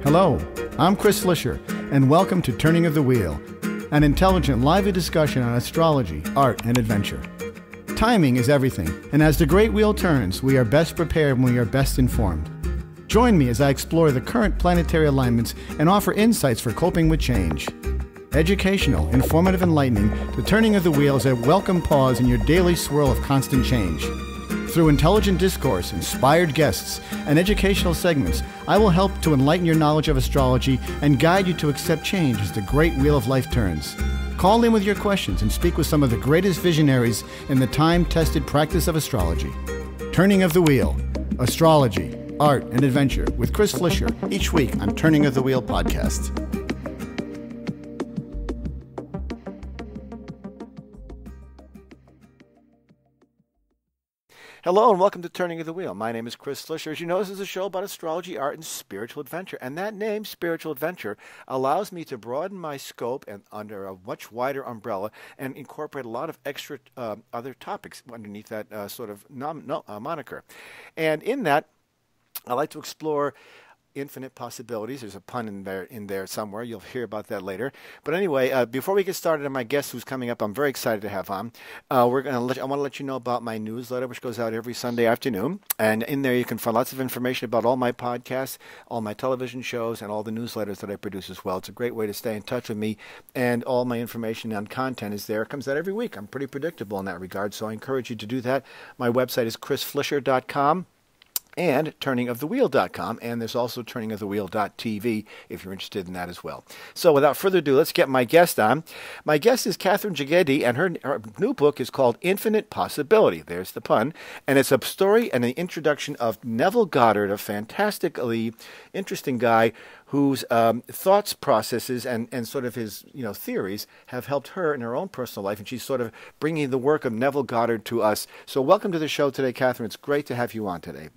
Hello, I'm Chris Flisher, and welcome to Turning of the Wheel, an intelligent, lively discussion on astrology, art, and adventure. Timing is everything, and as the great wheel turns, we are best prepared when we are best informed. Join me as I explore the current planetary alignments and offer insights for coping with change. Educational, informative, enlightening, the Turning of the Wheel is a welcome pause in your daily swirl of constant change. Through intelligent discourse, inspired guests, and educational segments, I will help to enlighten your knowledge of astrology and guide you to accept change as the great wheel of life turns. Call in with your questions and speak with some of the greatest visionaries in the time-tested practice of astrology. Turning of the Wheel, Astrology, Art, and Adventure with Chris Flisher, each week on Turning of the Wheel podcast. Hello and welcome to Turning of the Wheel. My name is Chris Flisher. As you know, this is a show about astrology, art, and spiritual adventure. And that name, spiritual adventure, allows me to broaden my scope and under a much wider umbrella and incorporate a lot of extra other topics underneath that moniker. And in that, I like to explore infinite possibilities. There's a pun in there somewhere. You'll hear about that later. But anyway, before we get started on my guest who's coming up, I'm very excited to have on. I want to let you know about my newsletter, which goes out every Sunday afternoon. And in there, you can find lots of information about all my podcasts, all my television shows, and all the newsletters that I produce as well. It's a great way to stay in touch with me, and all my information on content is there. It comes out every week. I'm pretty predictable in that regard, so I encourage you to do that. My website is chrisflisher.com. and turningofthewheel.com, and there's also turningofthewheel.tv if you're interested in that as well. So without further ado, let's get my guest on. My guest is Katherine Jegede, and her new book is called Infinite Possibility. There's the pun. And it's a story and an introduction of Neville Goddard, a fantastically interesting guy whose thoughts, processes, and sort of his theories have helped her in her own personal life, and she's sort of bringing the work of Neville Goddard to us. So welcome to the show today, Katherine. It's great to have you on today.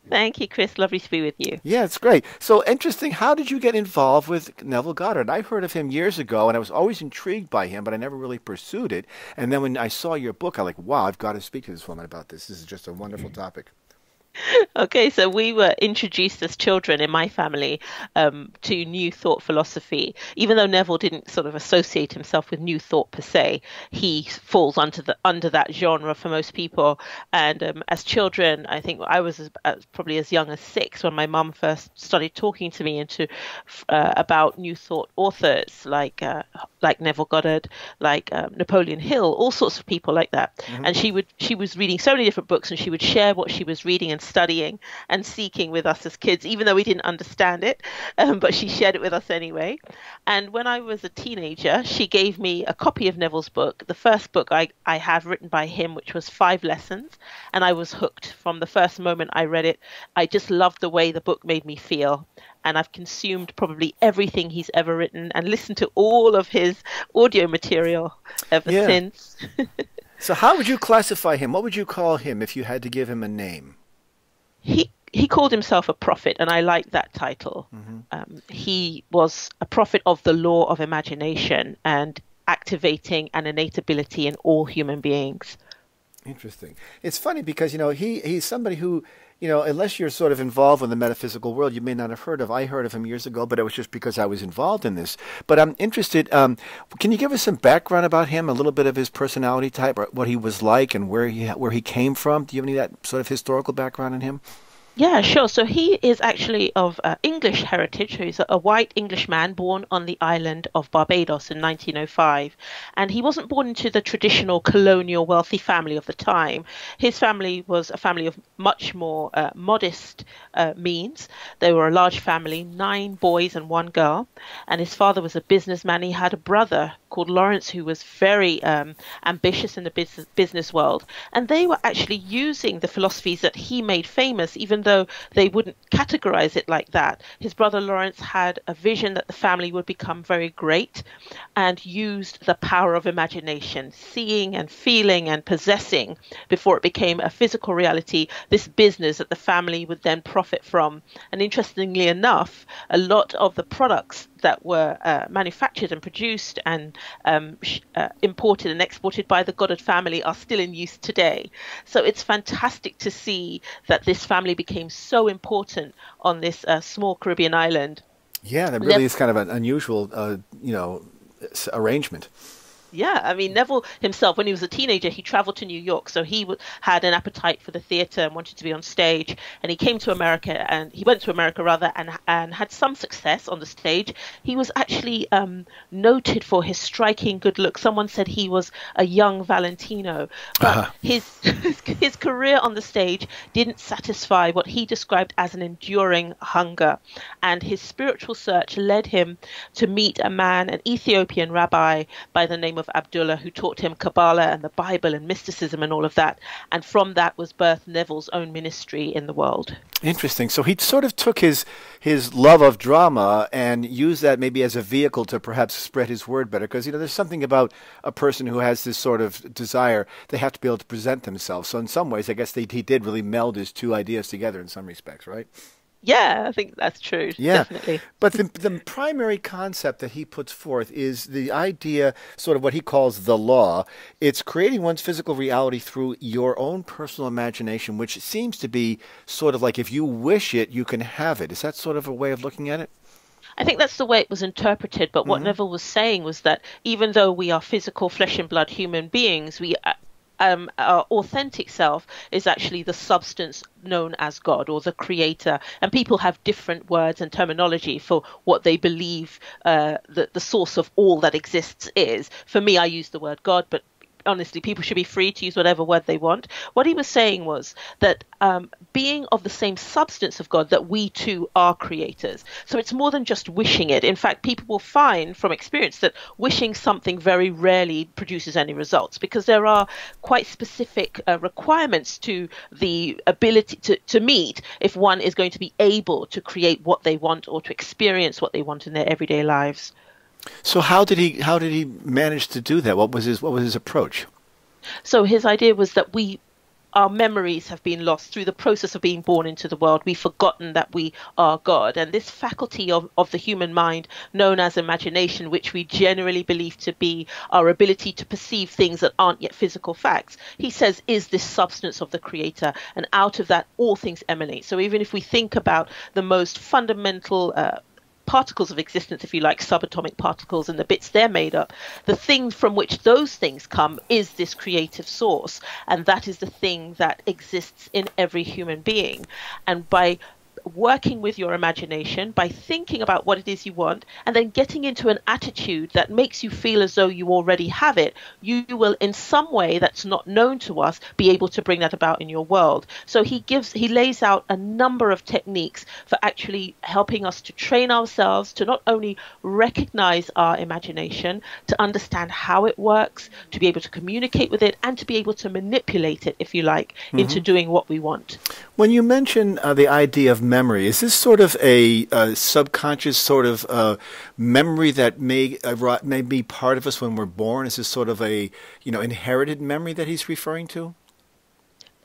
Thank you, Chris. Lovely to be with you. Yeah, it's great. So interesting. How did you get involved with Neville Goddard? I heard of him years ago, and I was always intrigued by him, but I never really pursued it. And then when I saw your book, I'm like, wow, I've got to speak to this woman about this. This is just a wonderful topic. Okay, so we were introduced as children in my family to New Thought philosophy. Even though Neville didn't sort of associate himself with New Thought per se, he falls under that genre for most people. And as children, I think I was probably as young as 6 when my mum first started talking to me about New Thought authors like Neville Goddard, like Napoleon Hill, all sorts of people like that. Mm-hmm. And she was reading so many different books, and she would share what she was reading and studying and seeking with us as kids, even though we didn't understand it, but she shared it with us anyway. And when I was a teenager, she gave me a copy of Neville's book, the first book I have written by him, which was 5 Lessons, and I was hooked from the first moment I read it. I just loved the way the book made me feel, and I've consumed probably everything he's ever written and listened to all of his audio material ever since. So how would you classify him? What would you call him if you had to give him a name? He called himself a prophet, and I like that title. Mm-hmm. He was a prophet of the law of imagination and activating an innate ability in all human beings. Interesting. It's funny because, he's somebody who, unless you're sort of involved in the metaphysical world, you may not have heard of. I heard of him years ago, but it was just because I was involved in this. But I'm interested, can you give us some background about him, a little bit of his personality type, or what he was like and where he came from? Do you have any of that sort of historical background in him? Yeah, sure. So he is actually of English heritage. So he's a white Englishman born on the island of Barbados in 1905. And he wasn't born into the traditional colonial wealthy family of the time. His family was a family of much more modest means. They were a large family, 9 boys and 1 girl. And his father was a businessman. He had a brother called Lawrence who was very ambitious in the business world. And they were actually using the philosophies that he made famous, even though they wouldn't categorize it like that. His brother Lawrence had a vision that the family would become very great and used the power of imagination, seeing and feeling and possessing before it became a physical reality, this business that the family would then profit from. And interestingly enough, a lot of the products that were manufactured and produced and imported and exported by the Goddard family are still in use today. So it's fantastic to see that this family became so important on this small Caribbean island. Yeah, that really is kind of an unusual, arrangement. Yeah, I mean, Neville himself, when he was a teenager, he traveled to New York. So he had an appetite for the theater and wanted to be on stage. And he came to America, and he went to America rather, and had some success on the stage. He was actually noted for his striking good look. Someone said he was a young Valentino, but his career on the stage didn't satisfy what he described as an enduring hunger. And his spiritual search led him to meet a man, an Ethiopian rabbi by the name of Abdullah, who taught him Kabbalah and the Bible and mysticism and all of that. And from that was birthed Neville's own ministry in the world. Interesting. So he sort of took his love of drama and used that maybe as a vehicle to perhaps spread his word better. Because, there's something about a person who has this sort of desire, they have to be able to present themselves. So in some ways, I guess he did really meld his two ideas together in some respects, right? Yeah, I think that's true. Yeah. Definitely. But the primary concept that he puts forth is the idea, sort of what he calls the law. It's creating one's physical reality through your own personal imagination, which seems to be sort of like if you wish it, you can have it. Is that sort of a way of looking at it? I think that's the way it was interpreted. But what Neville was saying was that even though we are physical, flesh and blood human beings, our authentic self is actually the substance known as God or the creator. And people have different words and terminology for what they believe the source of all that exists is. For me, I use the word God, but honestly, people should be free to use whatever word they want. What he was saying was that being of the same substance of God, that we too are creators. So it's more than just wishing it. In fact, people will find from experience that wishing something very rarely produces any results, because there are quite specific requirements to the ability to meet if one is going to be able to create what they want or to experience what they want in their everyday lives. So how did he manage to do that? What was his approach? So his idea was that our memories have been lost through the process of being born into the world. We've forgotten that we are God. And this faculty of the human mind known as imagination, which we generally believe to be our ability to perceive things that aren't yet physical facts, he says is this substance of the creator. And out of that, all things emanate. So even if we think about the most fundamental particles of existence, if you like, subatomic particles and the bits they're made up, the thing from which those things come is this creative source. And that is the thing that exists in every human being. And by working with your imagination, by thinking about what it is you want, and then getting into an attitude that makes you feel as though you already have it, you will in some way that's not known to us be able to bring that about in your world. So he lays out a number of techniques for actually helping us to train ourselves to not only recognize our imagination, to understand how it works, to be able to communicate with it, and to be able to manipulate it, if you like, into doing what we want. When you mention the idea of memory, is this sort of a subconscious sort of memory that may be part of us when we're born? Is this sort of a inherited memory that he's referring to?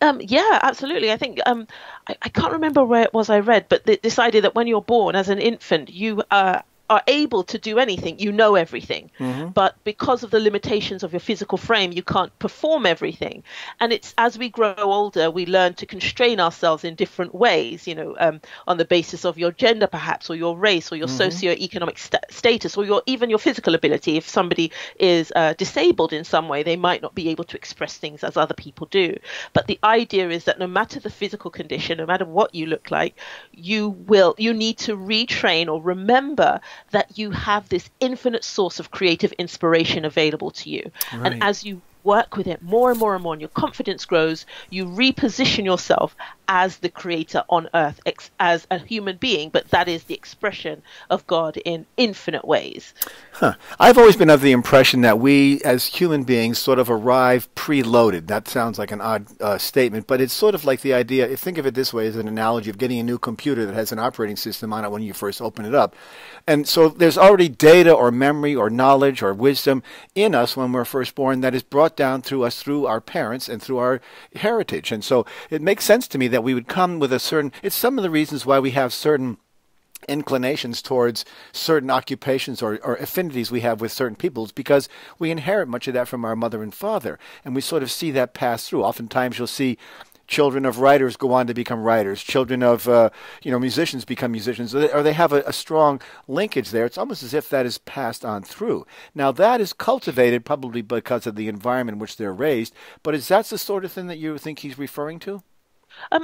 Yeah, absolutely. I think I can't remember where it was I read, but this idea that when you're born as an infant, you are able to do anything, you know everything, but because of the limitations of your physical frame, you can't perform everything. And it's as we grow older, we learn to constrain ourselves in different ways, on the basis of your gender perhaps, or your race, or your socioeconomic status, or even your physical ability. If somebody is disabled in some way, they might not be able to express things as other people do. But the idea is that no matter the physical condition, no matter what you look like, you need to retrain or remember that you have this infinite source of creative inspiration available to you. Right. And as you work with it more and more and more, and your confidence grows, you reposition yourself as the creator on earth, as a human being, but that is the expression of God in infinite ways. I've always been of the impression that we as human beings sort of arrive preloaded. That sounds like an odd statement, but it's sort of like the idea, think of it this way, as an analogy of getting a new computer that has an operating system on it when you first open it up. And so there's already data or memory or knowledge or wisdom in us when we're first born that is brought down through us, through our parents and through our heritage. And so it makes sense to me that we would come with it's some of the reasons why we have certain inclinations towards certain occupations or affinities we have with certain peoples, because we inherit much of that from our mother and father, and we sort of see that pass through. Oftentimes you'll see children of writers go on to become writers, children of musicians become musicians, or they have a strong linkage there. It's almost as if that is passed on through. Now that is cultivated probably because of the environment in which they're raised, but is that the sort of thing that you think he's referring to?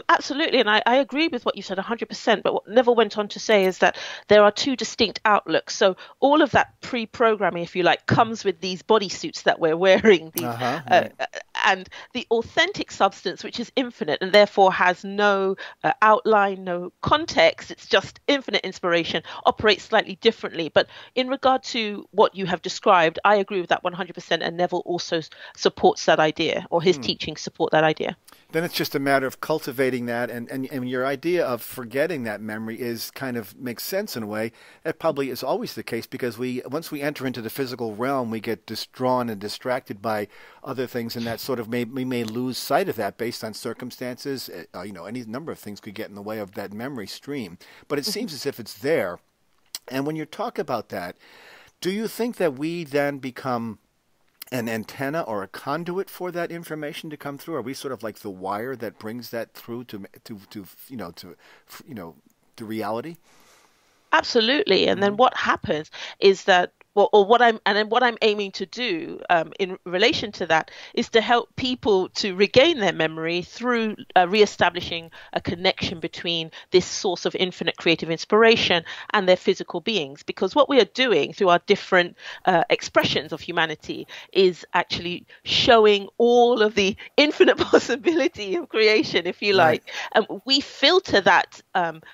Absolutely, and I agree with what you said 100%. But what Neville went on to say is that there are two distinct outlooks. So all of that pre-programming, if you like, comes with these bodysuits that we're wearing, and the authentic substance, which is infinite and therefore has no outline, no context. It's just infinite inspiration, operates slightly differently. But in regard to what you have described, I agree with that 100%. And Neville also supports that idea, or his teachings support that idea. Then it's just a matter of cultivating that, and your idea of forgetting that memory is kind of makes sense in a way. That probably is always the case, because once we enter into the physical realm, we get drawn and distracted by other things, and that sort of we may lose sight of that based on circumstances. Any number of things could get in the way of that memory stream. But it seems as if it's there. And when you talk about that, do you think that we then become an antenna or a conduit for that information to come through? Are we sort of like the wire that brings that through to reality? Absolutely. And then what happens is that, what I'm aiming to do in relation to that is to help people to regain their memory through reestablishing a connection between this source of infinite creative inspiration and their physical beings. Because what we are doing through our different expressions of humanity is actually showing all of the infinite possibility of creation, if you like. And we filter that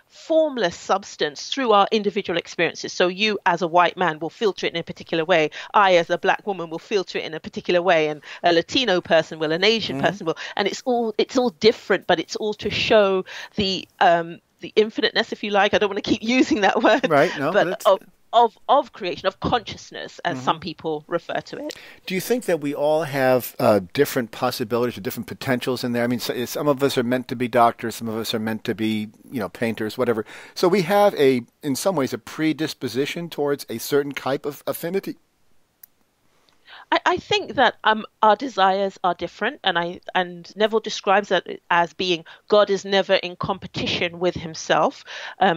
formless substance through our individual experiences. So you, as a white man, will filter it in a particular way. I, as a black woman, will filter it in a particular way, and a Latino person will, an Asian person will, and it's all different, but it's all to show the infiniteness, if you like. I don't want to keep using that word, right? No, but of creation, of consciousness, as some people refer to it. Do you think that we all have different possibilities or different potentials in there? I mean, some of us are meant to be doctors, some of us are meant to be, painters, whatever. So we have in some ways, a predisposition towards a certain type of affinity. I think that our desires are different, and Neville describes that as being God is never in competition with himself.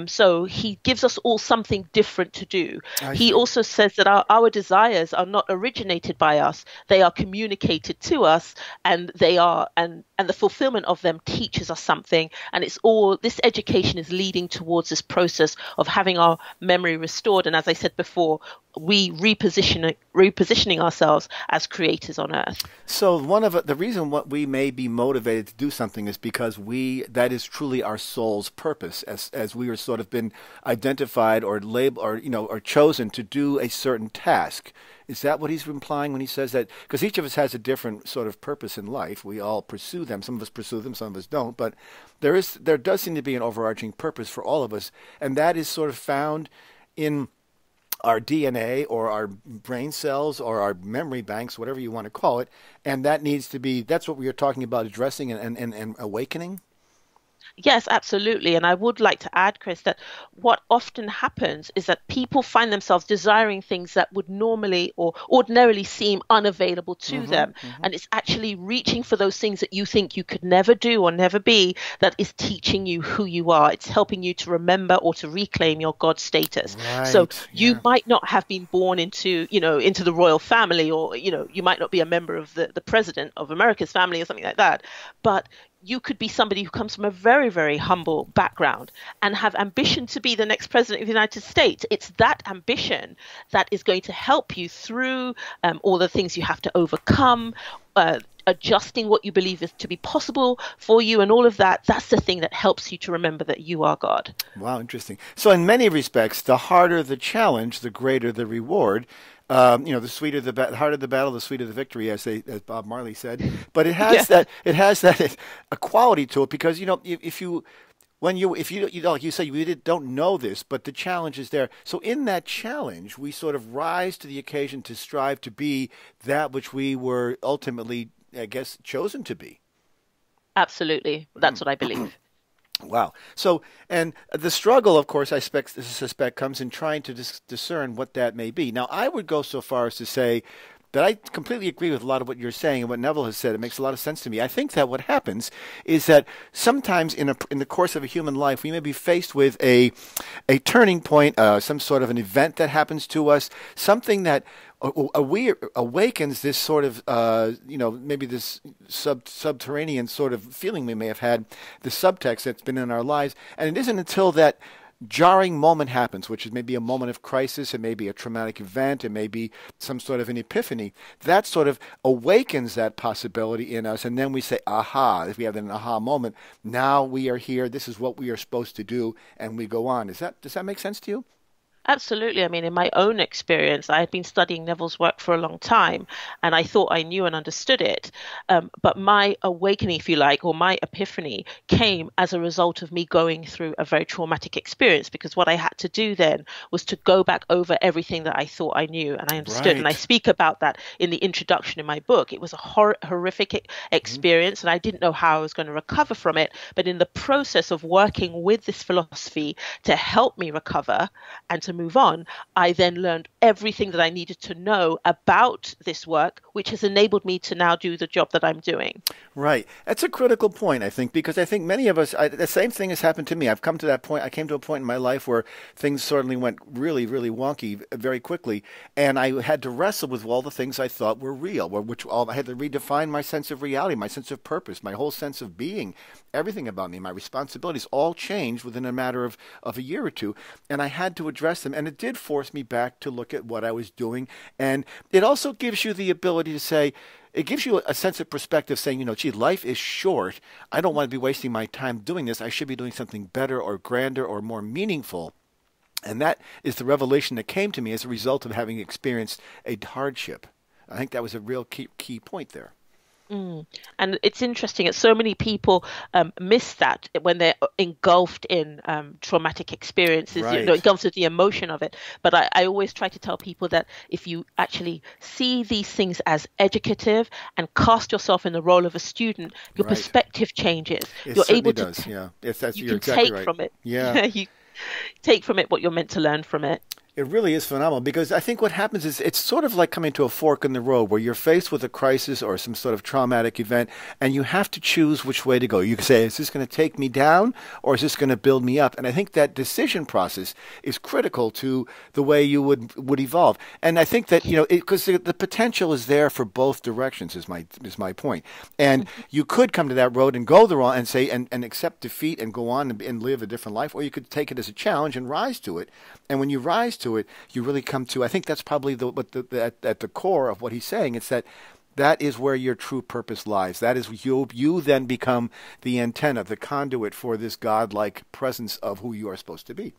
So he gives us all something different to do. He also says that our desires are not originated by us; they are communicated to us, and the fulfillment of them teaches us something. And this education is leading towards this process of having our memory restored. And as I said before, we repositioning ourselves as creators on earth. So the reason what we may be motivated to do something is because that is truly our soul's purpose, as we are sort of been identified or labeled or chosen to do a certain task. Is that what he's implying when he says that? Because each of us has a different sort of purpose in life. We all pursue them. Some of us pursue them, some of us don't. But there does seem to be an overarching purpose for all of us, and that is sort of found in our DNA or our brain cells or our memory banks, whatever you want to call it, and that's what we are talking about addressing and awakening. Yes, absolutely. And I would like to add, Chris, that what often happens is that people find themselves desiring things that would normally or ordinarily seem unavailable to them. And it's actually reaching for those things that you think you could never do or never be that is teaching you who you are. It's helping you to remember or to reclaim your God status. Right, so you might not have been born into the royal family, or, you might not be a member of the president of America's family or something like that. But you could be somebody who comes from a very, very humble background and have ambition to be the next president of the United States. It's that ambition that is going to help you through all the things you have to overcome, adjusting what you believe is to be possible for you, and all of that. That's the thing that helps you to remember that you are God. Wow, interesting. So in many respects, the harder the challenge, the greater the reward. The sweeter the harder the battle, the sweeter the victory, as Bob Marley said. But it has that a quality to it, because if you like you say, we don't know this, but the challenge is there. So in that challenge, we sort of rise to the occasion to strive to be that which we were ultimately, I guess, chosen to be. Absolutely, that's what I believe. Wow. So, and the struggle, of course, I suspect comes in trying to discern what that may be. Now, I would go so far as to say But I completely agree with a lot of what you're saying and what Neville has said. It makes a lot of sense to me. I think that what happens is that sometimes in the course of a human life, we may be faced with a turning point, some sort of an event that happens to us, something that awakens this sort of, maybe this subterranean sort of feeling we may have had, the subtext that's been in our lives. And it isn't until that jarring moment happens, which is maybe a moment of crisis, it may be a traumatic event, it may be some sort of an epiphany, that sort of awakens that possibility in us, and then we say, aha, if we have an aha moment, now we are here, this is what we are supposed to do, and we go on. Does that make sense to you? Absolutely. I mean, in my own experience, I had been studying Neville's work for a long time, and I thought I knew and understood it. But my awakening, if you like, or my epiphany came as a result of me going through a very traumatic experience, because what I had to do then was to go back over everything that I thought I knew and I understood. Right. And I speak about that in the introduction in my book. It was a horrific experience, and I didn't know how I was going to recover from it. But in the process of working with this philosophy to help me recover and to move on, I then learned everything that I needed to know about this work, which has enabled me to now do the job that I'm doing. Right. That's a critical point, I think, because I think many of us, the same thing has happened to me. I've come to that point. I came to a point in my life where things suddenly went really, really wonky very quickly, and I had to wrestle with all the things I thought were real, I had to redefine my sense of reality, my sense of purpose, my whole sense of being, everything about me, my responsibilities, all changed within a matter of a year or two, and I had to address them, and it did force me back to look at what I was doing, and it also gives you the ability to say, it gives you a sense of perspective saying, gee, life is short. I don't want to be wasting my time doing this. I should be doing something better or grander or more meaningful. And that is the revelation that came to me as a result of having experienced a hardship. I think that was a real key point there. And it's interesting that so many people miss that when they're engulfed in traumatic experiences, Right. engulfed with the emotion of it. But I always try to tell people that if you actually see these things as educative and cast yourself in the role of a student, your Right. perspective changes. It You're certainly able does. to, Yeah. Yes, you you're can exactly take right. from it. Yeah. You take from it what you're meant to learn from it. It really is phenomenal because I think what happens is it's sort of like coming to a fork in the road where you're faced with a crisis or some sort of traumatic event and you have to choose which way to go. You can say, is this going to take me down or is this going to build me up? And I think that decision process is critical to the way you would evolve. And I think that, because the potential is there for both directions is my point. And you could come to that road and go the wrong and say, and accept defeat and go on and live a different life, or you could take it as a challenge and rise to it. And when you rise to it, you really come to, I think that's probably at the core of what he's saying. It's that is where your true purpose lies. That is you then become the antenna, the conduit for this godlike presence of who you are supposed to be.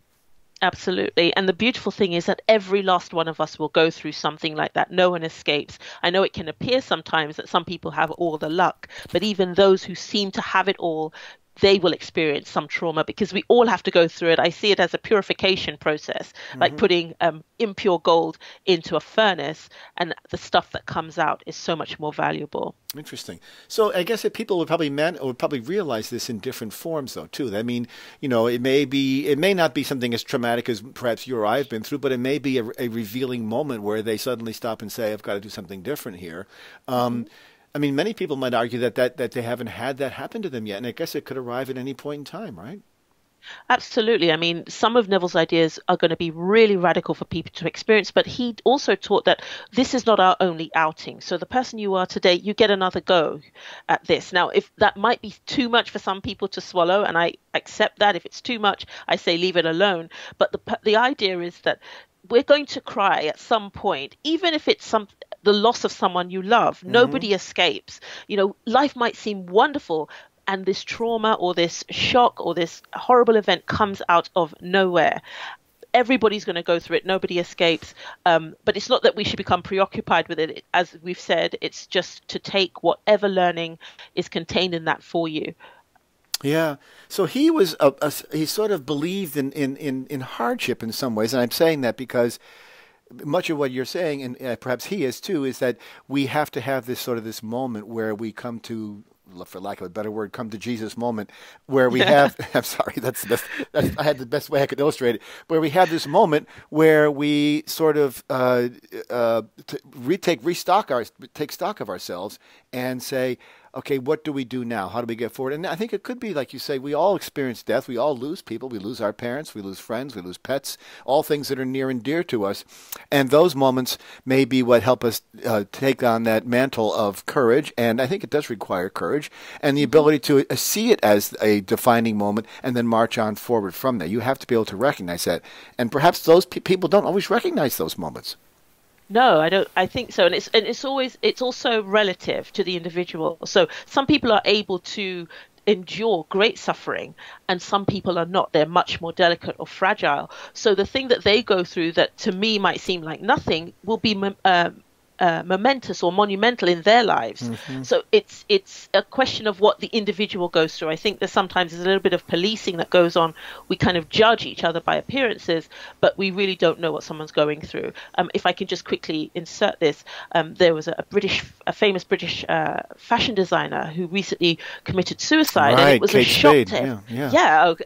Absolutely. And the beautiful thing is that every last one of us will go through something like that. No one escapes. I know it can appear sometimes that some people have all the luck, but even those who seem to have it all, they will experience some trauma because we all have to go through it. I see it as a purification process, like putting impure gold into a furnace, and the stuff that comes out is so much more valuable. Interesting. So I guess that people would probably realize this in different forms, though, too. I mean, it may not be something as traumatic as perhaps you or I have been through, but it may be a revealing moment where they suddenly stop and say, "I've got to do something different here." I mean, many people might argue that they haven't had that happen to them yet, and I guess it could arrive at any point in time, right? Absolutely. I mean, some of Neville's ideas are going to be really radical for people to experience, but he also taught that this is not our only outing. So the person you are today, you get another go at this. Now, if that might be too much for some people to swallow, and I accept that, if it's too much, I say leave it alone. But the idea is that we're going to cry at some point, even if it's the loss of someone you love. Nobody escapes. Life might seem wonderful, and this trauma or this shock or this horrible event comes out of nowhere. Everybody's going to go through it. Nobody escapes. But it's not that we should become preoccupied with it. As we've said, it's just to take whatever learning is contained in that for you. Yeah. So he was he sort of believed in hardship in some ways, and I'm saying that because much of what you're saying, and perhaps he is too, is that we have to have this moment where we come to for lack of a better word, come to Jesus moment where we have, I'm sorry, I had the best way I could illustrate it, where we have this moment where we sort of take stock of ourselves and say, okay, what do we do now? How do we get forward? And I think it could be, like you say, we all experience death. We all lose people. We lose our parents. We lose friends. We lose pets, all things that are near and dear to us. And those moments may be what help us take on that mantle of courage. And I think it does require courage and the ability to see it as a defining moment and then march on forward from there. You have to be able to recognize that. And perhaps those people don't always recognize those moments. No, I don't. I think so, and it's also relative to the individual. So some people are able to endure great suffering, and some people are not. They're much more delicate or fragile. So the thing that they go through that to me might seem like nothing will be momentous or monumental in their lives. So it's a question of what the individual goes through. I think that sometimes there's a little bit of policing that goes on. We kind of judge each other by appearances, but we really don't know what someone's going through. If I can just quickly insert this, there was a famous British fashion designer who recently committed suicide, and it was Kate a shock Spade. to him.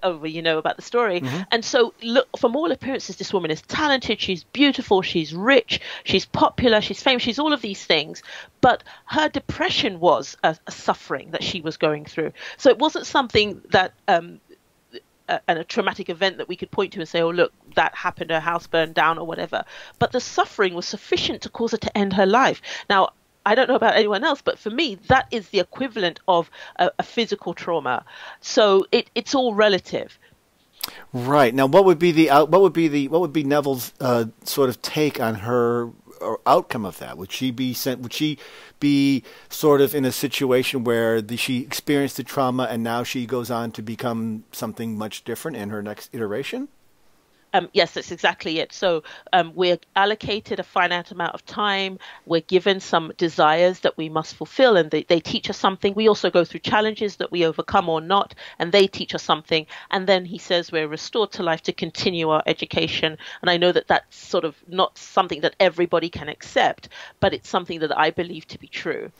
Well, you know about the story. And so, look, from all appearances, this woman is talented, she's beautiful, she's rich, she's popular, she's famous, she's all of these things, but her depression was a suffering that she was going through. So it wasn't something that a traumatic event that we could point to and say, oh, look, that happened, her house burned down or whatever. But the suffering was sufficient to cause her to end her life. Now, I don't know about anyone else, but for me, that is the equivalent of a physical trauma. So it's all relative. Right. Now, what would be Neville's sort of take on her or outcome of that? Would she be sort of in a situation where she experienced the trauma and now she goes on to become something much different in her next iteration? Yes, that's exactly it. So we're allocated a finite amount of time. We're given some desires that we must fulfill, and they teach us something. We also go through challenges that we overcome or not, and they teach us something. And then he says we're restored to life to continue our education. And I know that that's sort of not something that everybody can accept, but it's something that I believe to be true.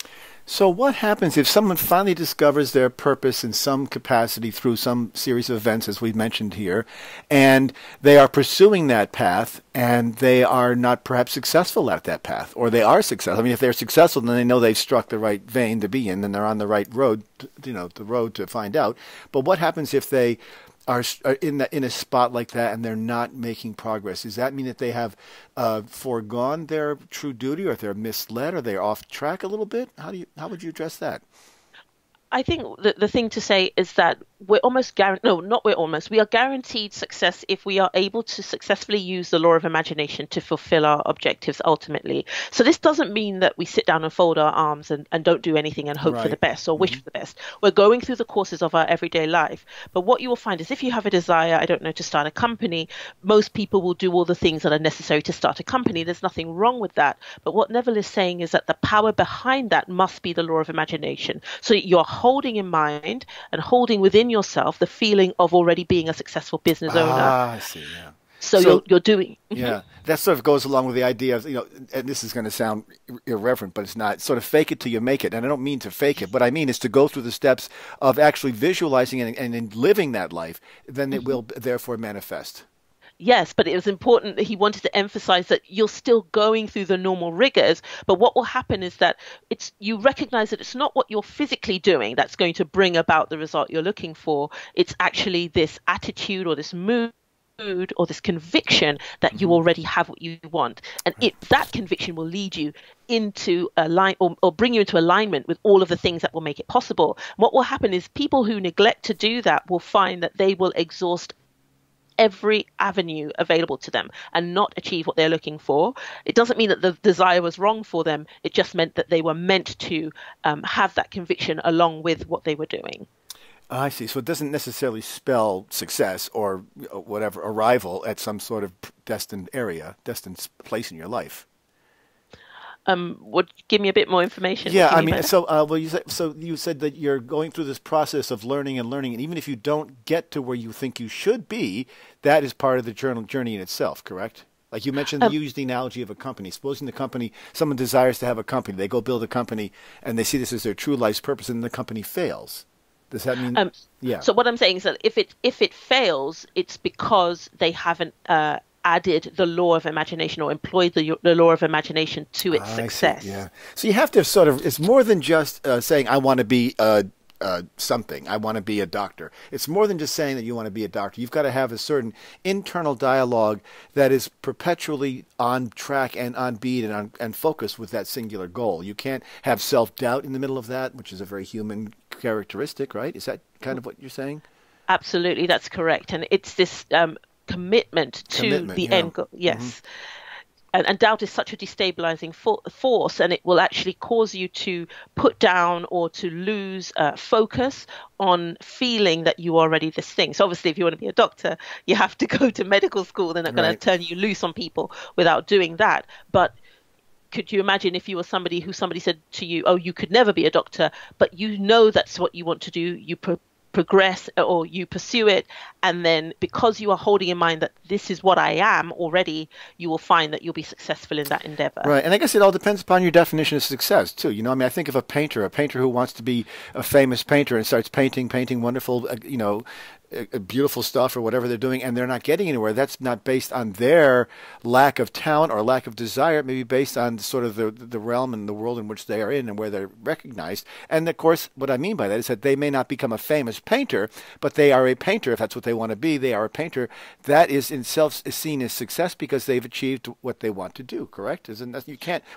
So what happens if someone finally discovers their purpose in some capacity through some series of events, as we mentioned here, and they are pursuing that path and they are not perhaps successful at that path, or they are successful? I mean, if they're successful, then they know they've struck the right vein to be in, and they're on the right road, the road to find out. But what happens if they are in a spot like that and they're not making progress? Does that mean that they have foregone their true duty, or if they're misled, or they're off track a little bit? How would you address that? I think the thing to say is that we are guaranteed success if we are able to successfully use the law of imagination to fulfill our objectives ultimately. So this doesn't mean that we sit down and fold our arms and don't do anything and hope for the best or wish for the best. We're going through the courses of our everyday life. But what you will find is if you have a desire, I don't know, to start a company, most people will do all the things that are necessary to start a company. There's nothing wrong with that. But what Neville is saying is that the power behind that must be the law of imagination. So you're holding in mind and holding within yourself the feeling of already being a successful business owner. I see, yeah. So you're doing... Yeah, that sort of goes along with the idea of, and this is going to sound irreverent, but it's not, sort of fake it till you make it. And I don't mean to fake it. What I mean is to go through the steps of actually visualizing and living that life, then it will therefore manifest. Yes, but it was important that he wanted to emphasize that you're still going through the normal rigors. But what will happen is that you recognize that it's not what you're physically doing that's going to bring about the result you're looking for. It's actually this attitude or this mood or this conviction that you already have what you want. And that conviction will lead you into a line or bring you into alignment with all of the things that will make it possible. What will happen is people who neglect to do that will find that they will exhaust every avenue available to them and not achieve what they're looking for. It doesn't mean that the desire was wrong for them. It just meant that they were meant to have that conviction along with what they were doing. I see. So it doesn't necessarily spell success or whatever, arrival at some sort of destined place in your life. Would give me a bit more information? Yeah, I mean, so you said that you're going through this process of learning, and even if you don't get to where you think you should be, that is part of the journey in itself, correct? Like you mentioned, you used the analogy of a company. Supposing the company, someone desires to have a company, they go build a company, and they see this as their true life's purpose, and the company fails. Does that mean? Yeah. So what I'm saying is that if it fails, it's because they haven't added the law of imagination or employed the law of imagination to its success. I see, yeah. So you have to sort of, it's more than just saying, I want to be something. I want to be a doctor. It's more than just saying that you want to be a doctor. You've got to have a certain internal dialogue that is perpetually on track and on beat and focused with that singular goal. You can't have self-doubt in the middle of that, which is a very human characteristic, right? Is that kind of what you're saying? Absolutely, that's correct. And it's this commitment to the end goal. Yes. Mm-hmm. And doubt is such a destabilizing force, and it will actually cause you to put down or to lose focus on feeling that you are already this thing. So obviously, if you want to be a doctor, you have to go to medical school. They're not going to turn you loose on people without doing that. But could you imagine if you were somebody said to you, oh, you could never be a doctor, but you know that's what you want to do, you progress or you pursue it, and then because you are holding in mind that this is what I am already, you will find that you'll be successful in that endeavor. Right, and I guess it all depends upon your definition of success too. You know, I mean, I think of a painter who wants to be a famous painter and starts painting wonderful, beautiful stuff or whatever they're doing, and they're not getting anywhere. That's not based on their lack of talent or lack of desire. It may be based on sort of the realm and the world in which they are in and where they're recognized. And of course, what I mean by that is that they may not become a famous painter, but they are a painter if that's what they want to be. They are a painter. That is in itself is seen as success because they've achieved what they want to do. Correct? Isn't that,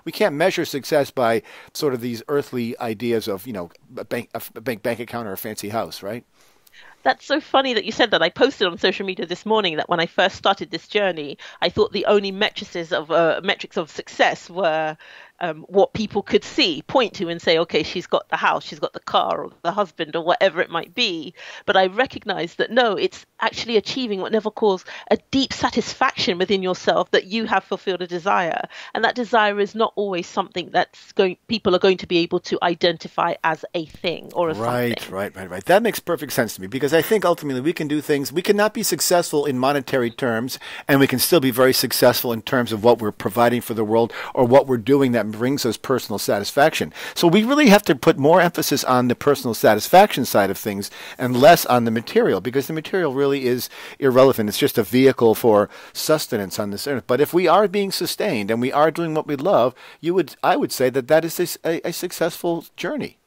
we can't measure success by sort of these earthly ideas of a bank account or a fancy house, right? That's so funny that you said that. I posted on social media this morning that when I first started this journey, I thought the only metrics of success were what people could see, point to and say, okay, she's got the house, she's got the car or the husband or whatever it might be. But I recognized that no, it's actually achieving what Neville calls a deep satisfaction within yourself that you have fulfilled a desire. And that desire is not always something people are going to be able to identify as a thing or as something. Right. That makes perfect sense to me because I think ultimately we can do things, we cannot be successful in monetary terms and we can still be very successful in terms of what we're providing for the world or what we're doing that brings us personal satisfaction. So we really have to put more emphasis on the personal satisfaction side of things and less on the material because the material really is irrelevant. It's just a vehicle for sustenance on this earth. But if we are being sustained and we are doing what we love, I would say that is a successful journey.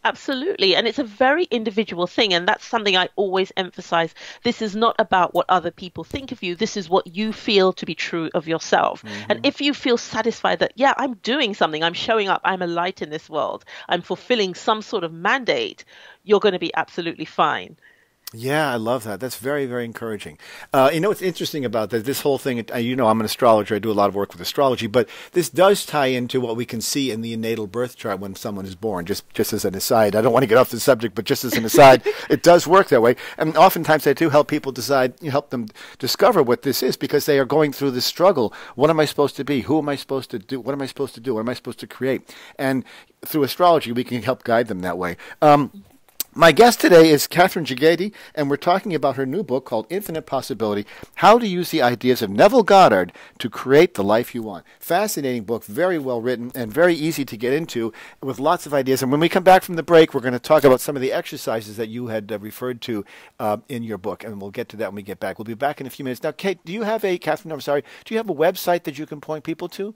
Absolutely. And it's a very individual thing. And that's something I always emphasize. This is not about what other people think of you. This is what you feel to be true of yourself. Mm-hmm. And if you feel satisfied that, yeah, I'm doing something, I'm showing up, I'm a light in this world, I'm fulfilling some sort of mandate, you're going to be absolutely fine. Yeah, I love that. That's very, very encouraging. What's interesting about this whole thing, I'm an astrologer. I do a lot of work with astrology, but this does tie into what we can see in the natal birth chart when someone is born. Just as an aside, I don't want to get off the subject, but just as an aside, it does work that way. And oftentimes I do help people help them discover what this is because they are going through this struggle. What am I supposed to be? Who am I supposed to do? What am I supposed to do? What am I supposed to create? And through astrology, we can help guide them that way. My guest today is Katherine Jegede, and we're talking about her new book called Infinite Possibility, How to Use the Ideas of Neville Goddard to Create the Life You Want. Fascinating book, very well written, and very easy to get into with lots of ideas. And when we come back from the break, we're going to talk about some of the exercises that you had referred to in your book, and we'll get to that when we get back. We'll be back in a few minutes. Now, Katherine, do you have a website that you can point people to?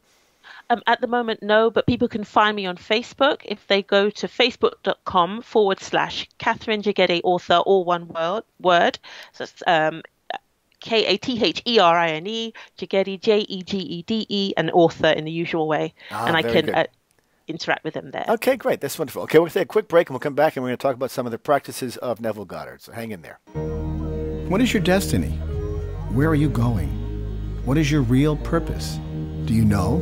At the moment, no, but people can find me on Facebook if they go to facebook.com/Katherine Jegede author, all one word. So it's Katherine Jegede, Jegede, and author in the usual way. And I can interact with them there. Okay, great. That's wonderful. Okay, we'll take a quick break and we'll come back and we're going to talk about some of the practices of Neville Goddard. So hang in there. What is your destiny? Where are you going? What is your real purpose? Do you know?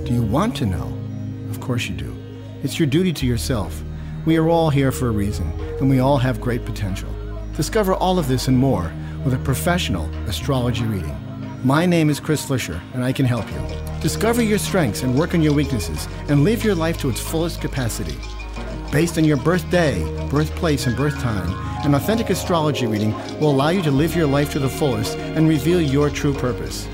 Do you want to know? Of course you do. It's your duty to yourself. We are all here for a reason, and we all have great potential. Discover all of this and more with a professional astrology reading. My name is Flisher, and I can help you. Discover your strengths and work on your weaknesses, and live your life to its fullest capacity. Based on your birthday, birthplace, and birth time, an authentic astrology reading will allow you to live your life to the fullest and reveal your true purpose.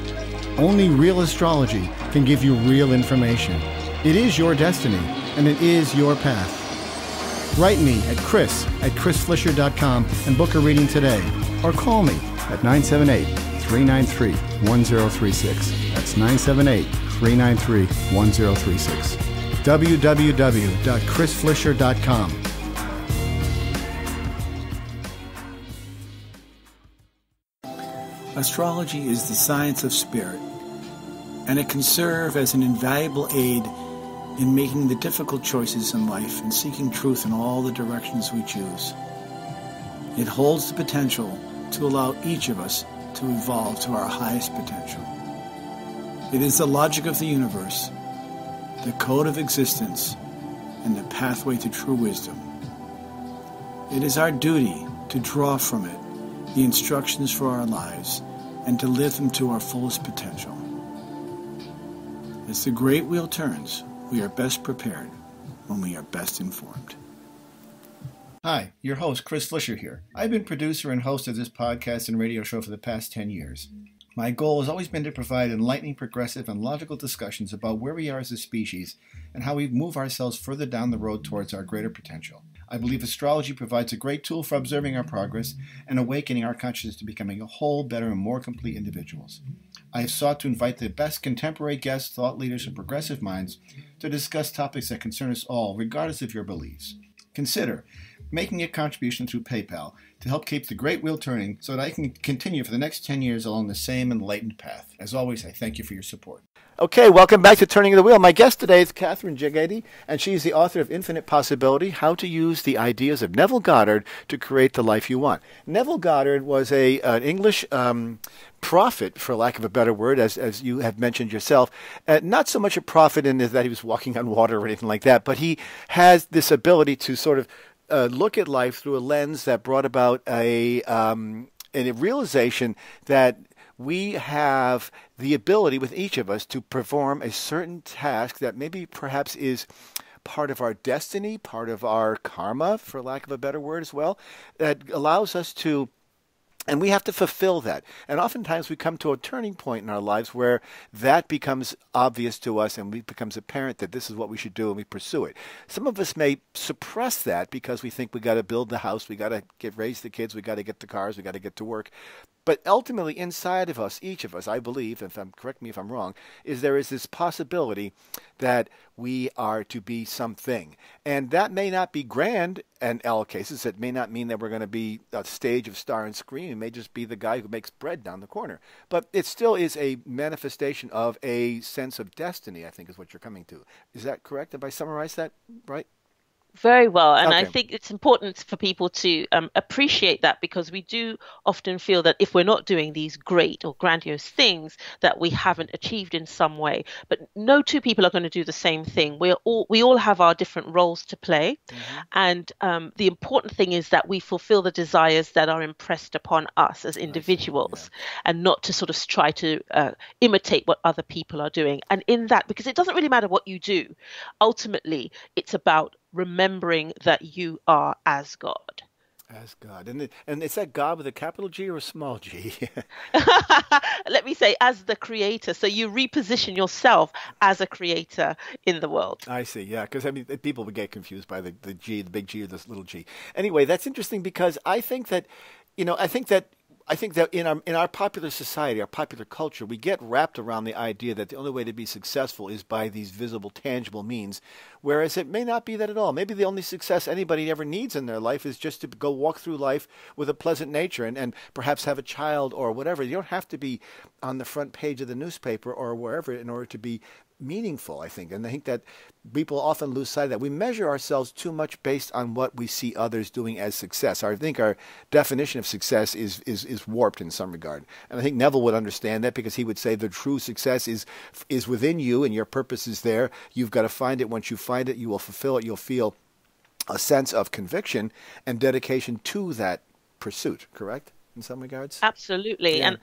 Only real astrology can give you real information. It is your destiny, and it is your path. Write me at chris@chrisflisher.com and book a reading today. Or call me at 978-393-1036. That's 978-393-1036. www.chrisflisher.com. Astrology is the science of spirit, and it can serve as an invaluable aid in making the difficult choices in life and seeking truth in all the directions we choose. It holds the potential to allow each of us to evolve to our highest potential. It is the logic of the universe, the code of existence, and the pathway to true wisdom. It is our duty to draw from it the instructions for our lives and to live them to our fullest potential. As the great wheel turns, we are best prepared when we are best informed. Hi, your host, Chris Flisher here. I've been producer and host of this podcast and radio show for the past 10 years. My goal has always been to provide enlightening, progressive, and logical discussions about where we are as a species and how we move ourselves further down the road towards our greater potential. I believe astrology provides a great tool for observing our progress and awakening our consciousness to becoming a whole, better, and more complete individuals. I have sought to invite the best contemporary guests, thought leaders, and progressive minds to discuss topics that concern us all, regardless of your beliefs. Consider making a contribution through PayPal to help keep the great wheel turning so that I can continue for the next 10 years along the same enlightened path. As always, I thank you for your support. Okay, welcome back to Turning of the Wheel. My guest today is Katherine Jegede, and she's the author of Infinite Possibility, How to Use the Ideas of Neville Goddard to Create the Life You Want. Neville Goddard was an English prophet, for lack of a better word, as you have mentioned yourself. Not so much a prophet in that he was walking on water or anything like that, but he has this ability to sort of look at life through a lens that brought about a realization that we have the ability with each of us to perform a certain task that maybe perhaps is part of our destiny, part of our karma, for lack of a better word as well, that allows us to. And we have to fulfill that. And oftentimes we come to a turning point in our lives where that becomes obvious to us and it becomes apparent that this is what we should do and we pursue it. Some of us may suppress that because we think we got to build the house, we got to raise the kids, we got to get the cars, we got to get to work. But ultimately inside of us, each of us, I believe, correct me if I'm wrong, there is this possibility that we are to be something. And that may not be grand in all cases. It may not mean that we're going to be a stage of star and screen. It may just be the guy who makes bread down the corner. But it still is a manifestation of a sense of destiny, I think is what you're coming to. Is that correct? Have I summarized that right? Very well. And Okay. I think it's important for people to appreciate that, because we do often feel that if we're not doing these great or grandiose things, that we haven't achieved in some way. But no two people are going to do the same thing. We all have our different roles to play. Mm-hmm. And the important thing is that we fulfill the desires that are impressed upon us as individuals, and not to sort of try to imitate what other people are doing. And in that, because it doesn't really matter what you do, ultimately, it's about remembering that you are as God. As God. And is that God with a capital G or a small g? Let me say, as the creator. So you reposition yourself as a creator in the world. I see, yeah, because I mean, people would get confused by the G, the big G or this little g. Anyway, that's interesting because I think that in our popular society, our popular culture, we get wrapped around the idea that the only way to be successful is by these visible, tangible means, whereas it may not be that at all. Maybe the only success anybody ever needs in their life is just to go walk through life with a pleasant nature and perhaps have a child or whatever. You don't have to be on the front page of the newspaper or wherever in order to be meaningful, I think. And I think that people often lose sight of that. We measure ourselves too much based on what we see others doing as success. I think our definition of success is warped in some regard. And I think Neville would understand that, because he would say the true success is within you and your purpose is there. You've got to find it. Once you find it, you will fulfill it. You'll feel a sense of conviction and dedication to that pursuit, correct? in some regards? Absolutely. Yeah. And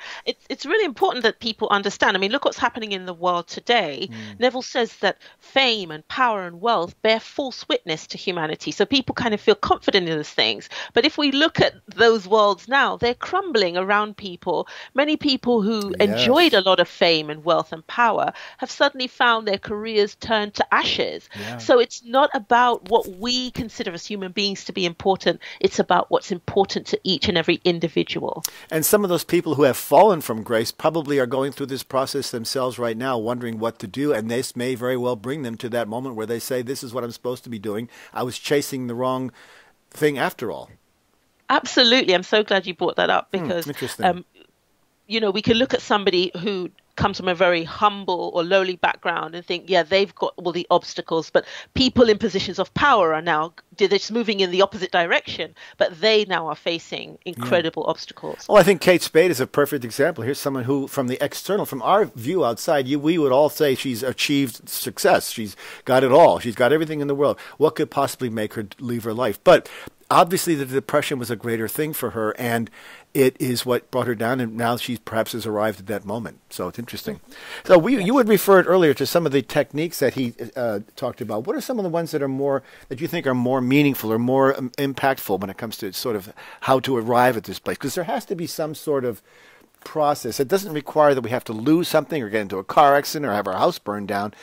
it's really important that people understand. I mean, look what's happening in the world today. Neville says that fame and power and wealth bear false witness to humanity. So people kind of feel confident in those things. But if we look at those worlds now, they're crumbling around people. Many people who enjoyed a Yes. lot of fame and wealth and power have suddenly found their careers turned to ashes. Yeah. So it's not about what we consider as human beings to be important. It's about what's important to each and every individual. And some of those people who have fallen from grace probably are going through this process themselves right now, wondering what to do. And this may very well bring them to that moment where they say, this is what I'm supposed to be doing. I was chasing the wrong thing after all. Absolutely. I'm so glad you brought that up because, Interesting. We can look at somebody who comes from a very humble or lowly background and think, yeah, they've got all the obstacles, but people in positions of power are now just moving in the opposite direction, but they now are facing incredible obstacles. Well, I think Kate Spade is a perfect example. Here's someone who, from the external, from our view outside, we would all say she's achieved success. She's got it all. She's got everything in the world. What could possibly make her leave her life? But obviously the depression was a greater thing for her, and it is what brought her down, and now she perhaps has arrived at that moment. So it's interesting. So you had referred earlier to some of the techniques that he talked about. What are some of the ones that you think are more meaningful or more impactful when it comes to sort of how to arrive at this place? Because there has to be some sort of process. It doesn't require that we have to lose something or get into a car accident or have our house burned down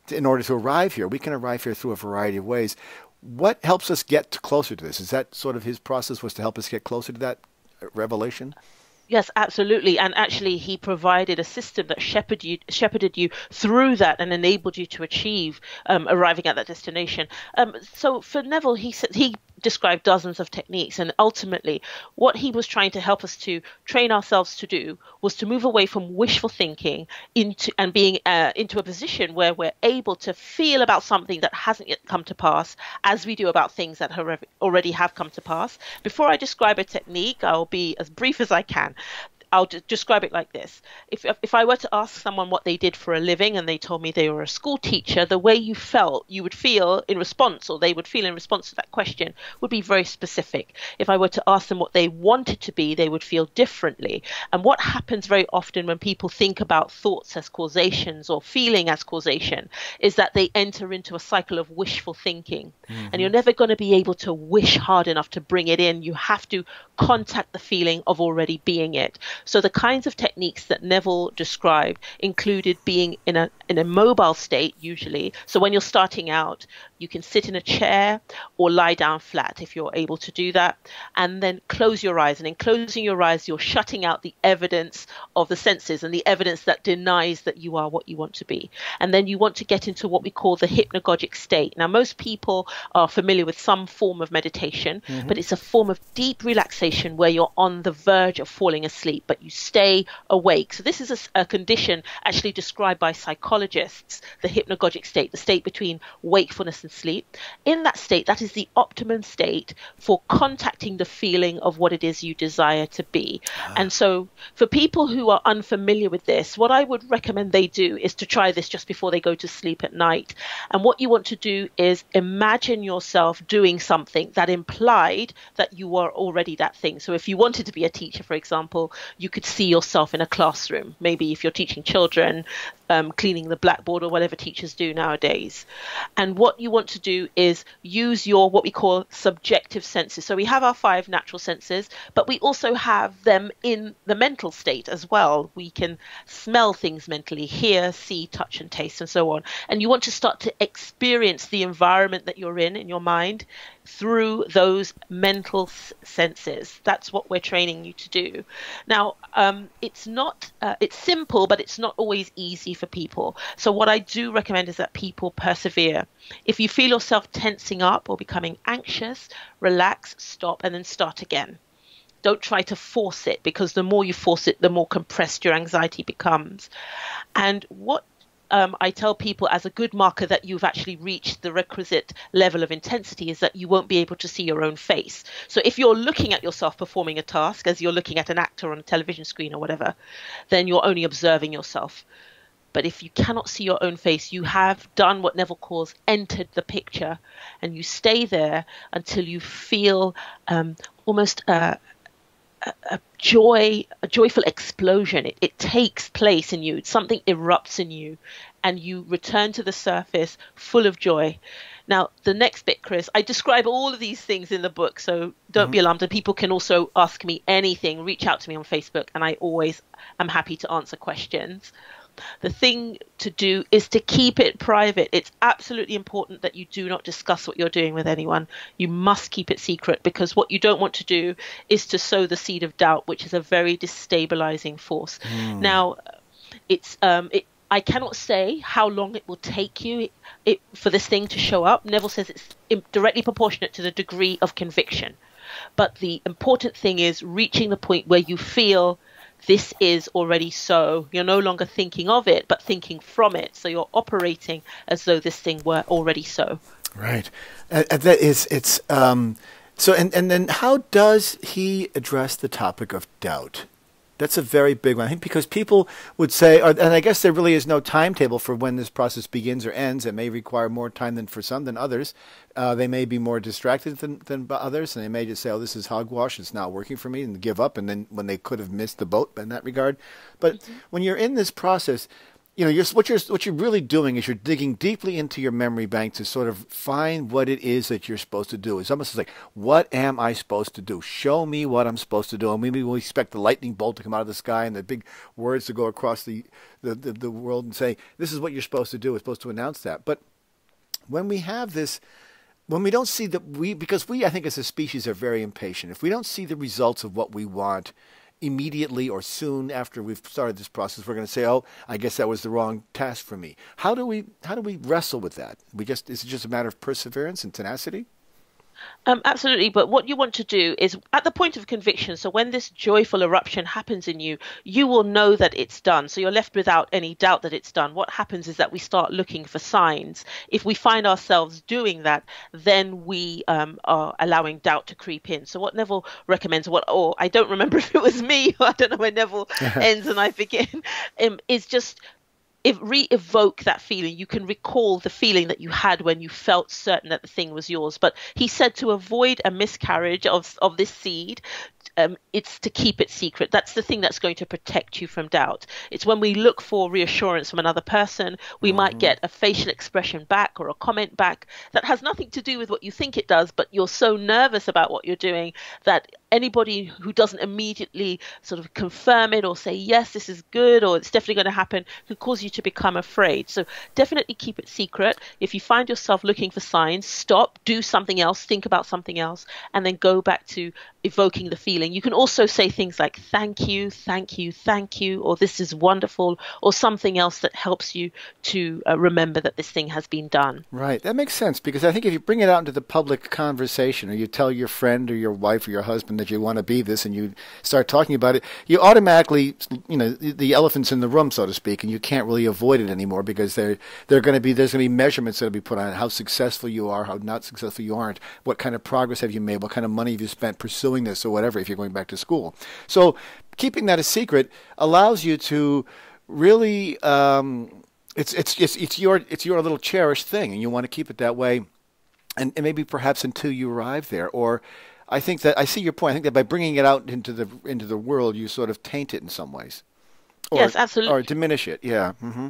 in order to arrive here. We can arrive here through a variety of ways. What helps us get closer to this? Is that sort of his process, was to help us get closer to that revelation? Yes, absolutely. And actually, he provided a system that shepherded you through that and enabled you to achieve arriving at that destination. So for Neville, he described dozens of techniques, and ultimately what he was trying to help us to train ourselves to do was to move away from wishful thinking into a position where we're able to feel about something that hasn't yet come to pass as we do about things that already have come to pass. Before I describe a technique, I'll be as brief as I can. I'll describe it like this. If I were to ask someone what they did for a living and they told me they were a school teacher, the way you would feel in response, or they would feel in response to that question, would be very specific. If I were to ask them what they wanted to be, they would feel differently. And what happens very often when people think about thoughts as causations or feeling as causation is that they enter into a cycle of wishful thinking. Mm-hmm. And you're never going to be able to wish hard enough to bring it in. You have to contact the feeling of already being it. So the kinds of techniques that Neville described included being in a mobile state, usually. So when you're starting out, you can sit in a chair or lie down flat if you're able to do that, and then close your eyes. And in closing your eyes, you're shutting out the evidence of the senses and the evidence that denies that you are what you want to be. And then you want to get into what we call the hypnagogic state. Now, most people are familiar with some form of meditation, mm-hmm. but it's a form of deep relaxation where you're on the verge of falling asleep, but you stay awake. So this is a condition actually described by psychologists, the hypnagogic state, the state between wakefulness and sleep. In that state, that is the optimum state for contacting the feeling of what it is you desire to be. And so for people who are unfamiliar with this, what I would recommend they do is to try this just before they go to sleep at night. And what you want to do is imagine yourself doing something that implied that you were already that thing. So if you wanted to be a teacher, for example, you could see yourself in a classroom. Maybe if you're teaching children, cleaning the blackboard or whatever teachers do nowadays. And what you want to do is use your what we call subjective senses. So we have our 5 natural senses, but we also have them in the mental state as well. We can smell things mentally, hear, see, touch, and taste, and so on. And you want to start to experience the environment that you're in your mind through those mental senses. That's what we're training you to do. Now, it's simple, but it's not always easy for people. So what I do recommend is that people persevere. If you feel yourself tensing up or becoming anxious, relax, stop, and then start again. Don't try to force it, because the more you force it, the more compressed your anxiety becomes. And what I tell people as a good marker that you've actually reached the requisite level of intensity is that you won't be able to see your own face. So if you're looking at yourself performing a task as you're looking at an actor on a television screen or whatever, then you're only observing yourself. But if you cannot see your own face, you have done what Neville calls entered the picture, and you stay there until you feel almost a joyful explosion. It takes place in you. Something erupts in you, and you return to the surface full of joy. Now, the next bit, Chris, I describe all of these things in the book, so don't be alarmed. And people can also ask me anything, reach out to me on Facebook, and I always am happy to answer questions. The thing to do is to keep it private. It's absolutely important that you do not discuss what you're doing with anyone. You must keep it secret, because what you don't want to do is to sow the seed of doubt, which is a very destabilizing force. Now, I cannot say how long it will take you for this thing to show up. Neville says it's directly proportionate to the degree of conviction. But the important thing is reaching the point where you feel this is already so. You're no longer thinking of it, but thinking from it. So you're operating as though this thing were already so. Right. That is, so, and then how does he address the topic of doubt? That's a very big one. I think because people would say, and I guess there really is no timetable for when this process begins or ends. It may require more time for some than others. They may be more distracted than others, and they may just say, oh, this is hogwash, it's not working for me, and give up, and then when they could have missed the boat in that regard. But when you're in this process, you know, what you're really doing is you're digging deeply into your memory bank to sort of find what it is that you're supposed to do. It's almost like, what am I supposed to do? Show me what I'm supposed to do. And maybe we'll expect the lightning bolt to come out of the sky and the big words to go across the world and say, this is what you're supposed to do. It's supposed to announce that. But when we have this, when we don't see because we, I think as a species, are very impatient. If we don't see the results of what we want immediately or soon after we've started this process, we're going to say, oh, I guess that was the wrong task for me. How do we wrestle with that? Is it just a matter of perseverance and tenacity? Absolutely. But what you want to do is at the point of conviction. So when this joyful eruption happens in you, you will know that it's done. So you're left without any doubt that it's done. What happens is that we start looking for signs. If we find ourselves doing that, then we are allowing doubt to creep in. So what Neville recommends, or I don't remember if it was me, I don't know where Neville ends and I begin, is just re-evoke that feeling. You can recall the feeling that you had when you felt certain that the thing was yours. But he said to avoid a miscarriage of this seed, it's to keep it secret. That's the thing that's going to protect you from doubt. It's when we look for reassurance from another person, we might get a facial expression back or a comment back that has nothing to do with what you think it does, but you're so nervous about what you're doing that anybody who doesn't immediately sort of confirm it or say, yes, this is good, or it's definitely going to happen, can cause you to become afraid. So definitely keep it secret. If you find yourself looking for signs, stop, do something else, think about something else, and then go back to evoking the feeling. You can also say things like, thank you, thank you, thank you, or this is wonderful, or something else that helps you to remember that this thing has been done. Right. That makes sense, because I think if you bring it out into the public conversation, or you tell your friend or your wife or your husband that you want to be this and you start talking about it, you automatically, the elephant's in the room, so to speak, and you can't really avoid it anymore, because there's going to be measurements that will be put on it, how successful you are, how not successful you aren't, what kind of progress have you made, what kind of money have you spent pursuing this or whatever, if you're going back to school. So keeping that a secret allows you to really, it's your little cherished thing, and you want to keep it that way, and maybe perhaps until you arrive there. Or I think that I see your point. I think that by bringing it out into the world, you sort of taint it in some ways. Yes, absolutely. Or diminish it. Yeah. Mm-hmm.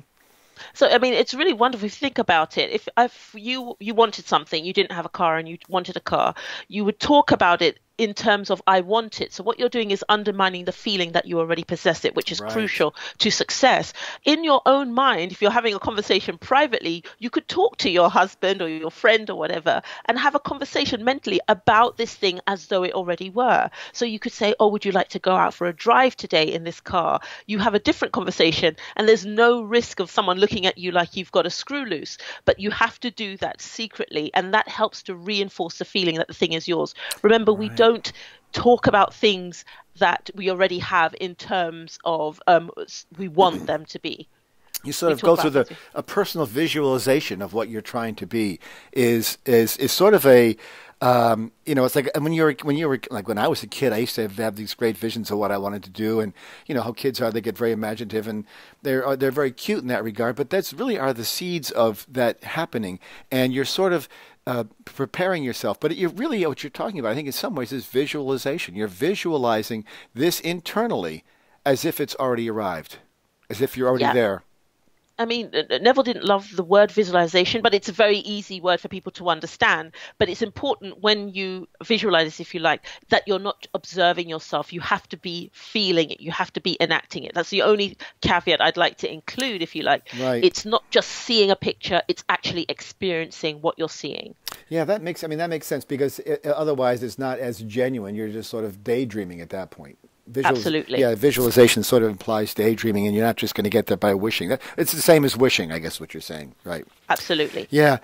So, I mean, it's really wonderful if you think about it. If you wanted something, you didn't have a car and you wanted a car, you would talk about it in terms of I want it. So what you're doing is undermining the feeling that you already possess it, which is crucial to success. In your own mind, if you're having a conversation privately, you could talk to your husband or your friend or whatever and have a conversation mentally about this thing as though it already were. So you could say, oh, would you like to go out for a drive today in this car? You have a different conversation and there's no risk of someone looking at you like you've got a screw loose, but you have to do that secretly, and that helps to reinforce the feeling that the thing is yours. Remember, we don't talk about things that we already have in terms of we want them to be. You sort of go through a personal visualization of what you're trying to be is sort of a it's like when you were like when I was a kid, I used to have these great visions of what I wanted to do, and how kids are, they get very imaginative and they're very cute in that regard. But that's really are the seeds of that happening, and you're sort of preparing yourself. But you really, what you're talking about, I think in some ways, is visualization. You're visualizing this internally as if it's already arrived, as if you're already Yeah. there. I mean, Neville didn't love the word visualization, but it's a very easy word for people to understand. But it's important when you visualize, if you like, that you're not observing yourself. You have to be feeling it. You have to be enacting it. That's the only caveat I'd like to include, if you like. Right. It's not just seeing a picture. It's actually experiencing what you're seeing. Yeah, that makes sense because otherwise it's not as genuine. You're just sort of daydreaming at that point. Absolutely. Yeah, visualization sort of implies daydreaming, and you're not just going to get there by wishing. It's the same as wishing, I guess, what you're saying, right? Absolutely. Yeah.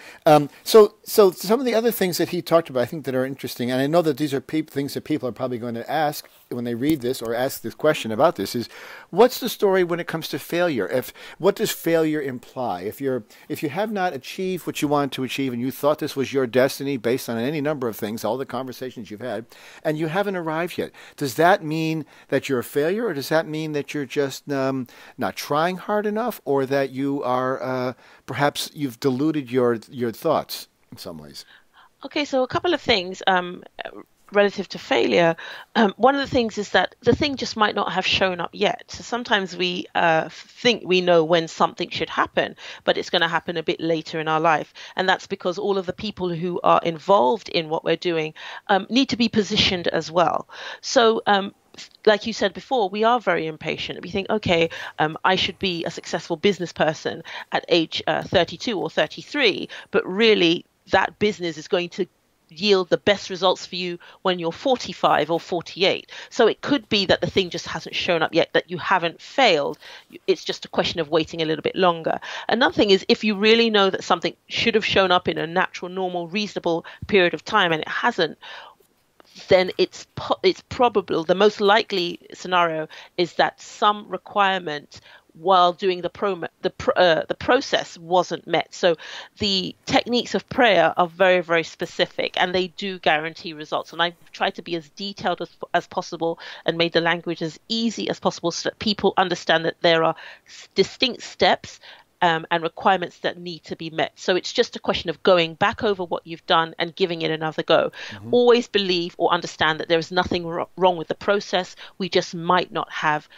So some of the other things that he talked about, I think, that are interesting, and I know that these are things that people are probably going to ask when they read this or ask this question about this, is what's the story when it comes to failure? What does failure imply? If you have not achieved what you wanted to achieve, and you thought this was your destiny based on any number of things, all the conversations you've had, and you haven't arrived yet, does that mean that you're a failure, or does that mean that you're just not trying hard enough, or that you are perhaps you've diluted your thoughts in some ways? Okay, so a couple of things relative to failure. One of the things is that the thing just might not have shown up yet. So sometimes we think we know when something should happen, but it's going to happen a bit later in our life. And that's because all of the people who are involved in what we're doing need to be positioned as well. So like you said before, we are very impatient. We think, okay, I should be a successful business person at age 32 or 33, but really that business is going to yield the best results for you when you're 45 or 48. So it could be that the thing just hasn't shown up yet, that you haven't failed. It's just a question of waiting a little bit longer. Another thing is, if you really know that something should have shown up in a natural, normal, reasonable period of time and it hasn't, then it's probable, the most likely scenario is that some requirement while doing the process wasn't met. So the techniques of prayer are very, very specific, and they do guarantee results. And I've tried to be as detailed as possible and made the language as easy as possible so that people understand that there are distinct steps and requirements that need to be met. So it's just a question of going back over what you've done and giving it another go. Mm-hmm. Always believe or understand that there is nothing wrong with the process. We just might not have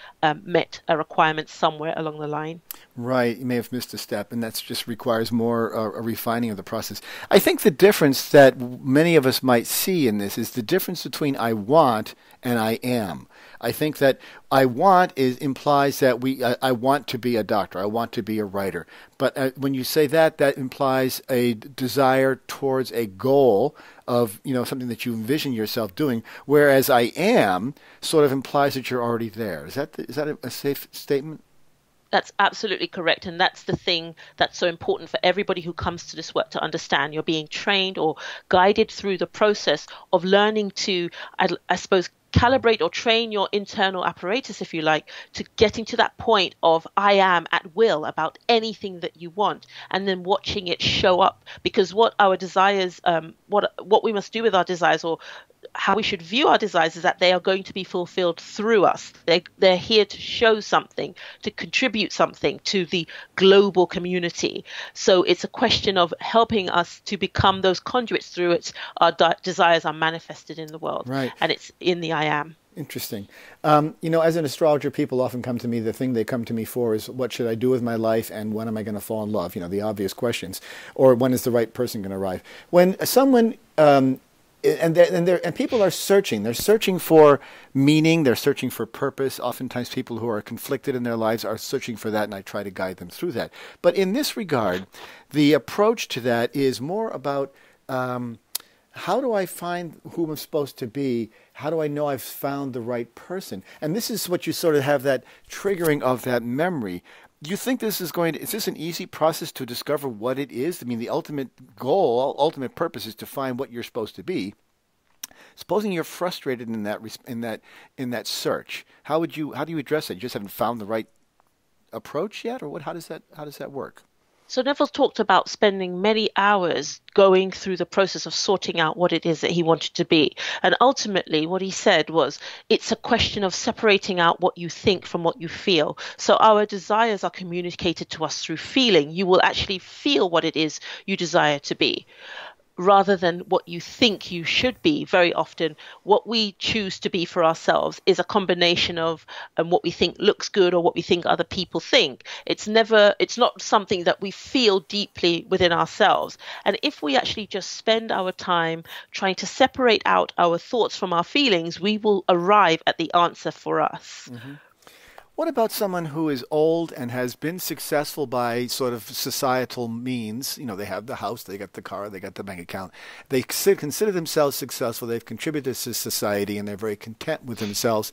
met a requirement somewhere along the line. Right. You may have missed a step, and that just requires more a refining of the process. I think the difference that many of us might see in this is the difference between I want and I am. I think that I want implies that I want to be a doctor. I want to be a writer. But when you say that, that implies a desire towards a goal of, something that you envision yourself doing. Whereas I am sort of implies that you're already there. Is that a safe statement? That's absolutely correct. And that's the thing that's so important for everybody who comes to this work to understand. You're being trained or guided through the process of learning to, I suppose, calibrate or train your internal apparatus, if you like, to getting to that point of I am at will about anything that you want, and then watching it show up. Because what our desires, what we must do with our desires, or how we should view our desires, is that they are going to be fulfilled through us. They're here to show something, to contribute something to the global community. So it's a question of helping us to become those conduits through which our desires are manifested in the world. Right. And it's in the I am. Interesting. As an astrologer, people often come to me, the thing they come to me for is what should I do with my life and when am I going to fall in love? The obvious questions. Or when is the right person going to arrive? When someone... And people are searching. They're searching for meaning. They're searching for purpose. Oftentimes people who are conflicted in their lives are searching for that, and I try to guide them through that. But in this regard, the approach to that is more about how do I find who I'm supposed to be? How do I know I've found the right person? And this is what you sort of have that triggering of that memory. Do you think this is this an easy process to discover what it is? I mean, the ultimate goal, ultimate purpose is to find what you're supposed to be. Supposing you're frustrated in that search, how do you address it? You just haven't found the right approach yet, or what? How does that work? So Neville talked about spending many hours going through the process of sorting out what it is that he wanted to be. And ultimately what he said was, it's a question of separating out what you think from what you feel. So our desires are communicated to us through feeling. You will actually feel what it is you desire to be. rather than what you think you should be. Very often, what we choose to be for ourselves is a combination of what we think looks good or what we think other people think. It's not something that we feel deeply within ourselves. And if we actually just spend our time trying to separate out our thoughts from our feelings, we will arrive at the answer for us. Mm-hmm. What about someone who is old and has been successful by sort of societal means? You know, they have the house, they got the car, they got the bank account. They consider themselves successful. They've contributed to society and they're very content with themselves.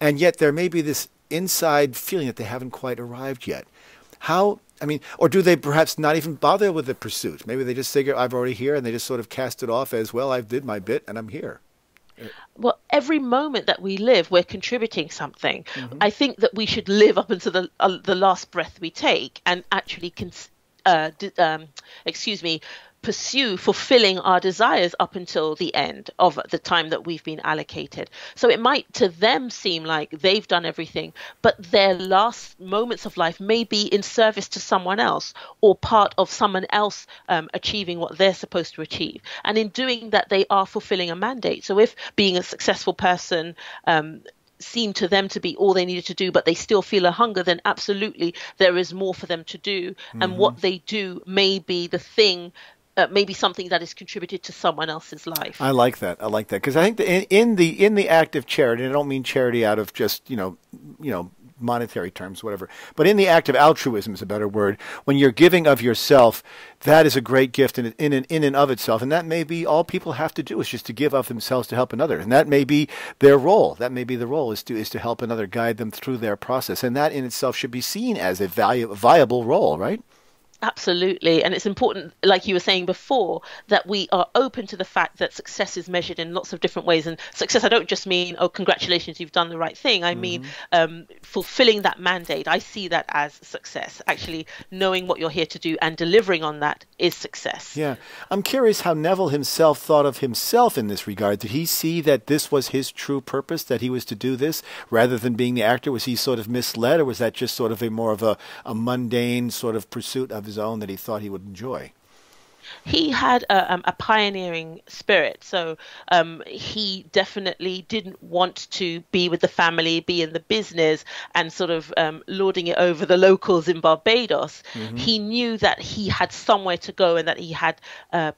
And yet there may be this inside feeling that they haven't quite arrived yet. Or do they perhaps not even bother with the pursuit? Maybe they just figure, I'm already here, and they just sort of cast it off as, well, I did my bit and I'm here. Well, every moment that we live, we're contributing something. Mm-hmm. I think that we should live up until the last breath we take and actually pursue fulfilling our desires up until the end of the time that we've been allocated. So it might to them seem like they've done everything, but their last moments of life may be in service to someone else or part of someone else achieving what they're supposed to achieve. And in doing that, they are fulfilling a mandate. So if being a successful person seemed to them to be all they needed to do, but they still feel a hunger, then absolutely there is more for them to do. Mm-hmm. And what they do may be the thing, maybe something that is contributed to someone else's life. I like that. Because I think that in the act of charity, and I don't mean charity out of just monetary terms, whatever, but in the act of altruism is a better word. When you're giving of yourself, that is a great gift in and of itself, and that may be all people have to do is just to give of themselves to help another, and that may be their role. That may be the role is to help another, guide them through their process, and that in itself should be seen as a viable role, right? Absolutely. And it's important, like you were saying before, that we are open to the fact that success is measured in lots of different ways. And success, I don't just mean, oh, congratulations, you've done the right thing. I mean, fulfilling that mandate. I see that as success. Actually, knowing what you're here to do and delivering on that is success. Yeah. I'm curious how Neville himself thought of himself in this regard. Did he see that this was his true purpose, that he was to do this rather than being the actor? Was he sort of misled, or was that just sort of more of a mundane sort of pursuit of his own that he thought he would enjoy? He had a pioneering spirit, so he definitely didn't want to be with the family, be in the business and sort of lording it over the locals in Barbados. Mm-hmm. He knew that he had somewhere to go and that he had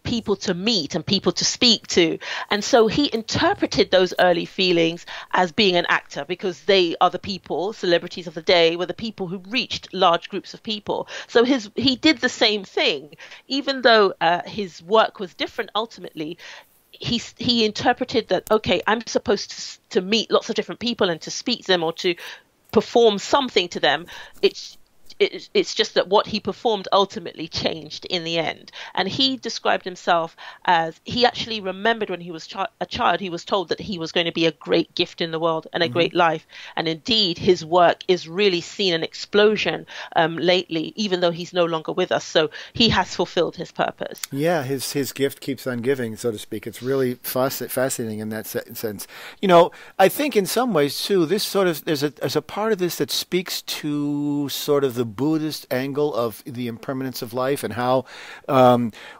people to meet and people to speak to. And so he interpreted those early feelings as being an actor, because they are the people, celebrities of the day, were the people who reached large groups of people. So he did the same thing, even though his work was different. Ultimately, he interpreted that, okay, I'm supposed to meet lots of different people and to speak to them or to perform something to them. It's just that what he performed ultimately changed in the end. And he described himself as, he actually remembered when he was a child, he was told that he was going to be a great gift in the world and a great life. And indeed, his work is really seen an explosion lately, even though he's no longer with us. So he has fulfilled his purpose. Yeah, his gift keeps on giving, so to speak. It's really fascinating in that sense. You know, I think in some ways, too, this sort of, there's a part of this that speaks to sort of the Buddhist angle of the impermanence of life, and how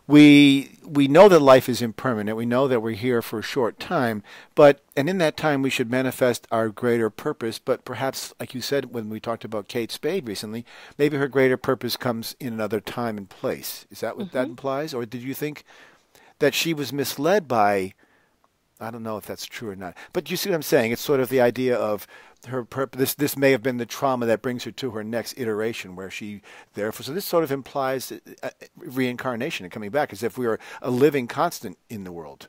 we know that life is impermanent. We know that we're here for a short time, and in that time we should manifest our greater purpose. But perhaps, like you said when we talked about Kate Spade recently, maybe her greater purpose comes in another time and place. Is that what that implies? Or did you think that she was misled by, I don't know if that's true or not, but you see what I'm saying? It's sort of the idea of her purpose. This may have been the trauma that brings her to her next iteration, where she therefore. So this sort of implies reincarnation and coming back, as if we were a living constant in the world.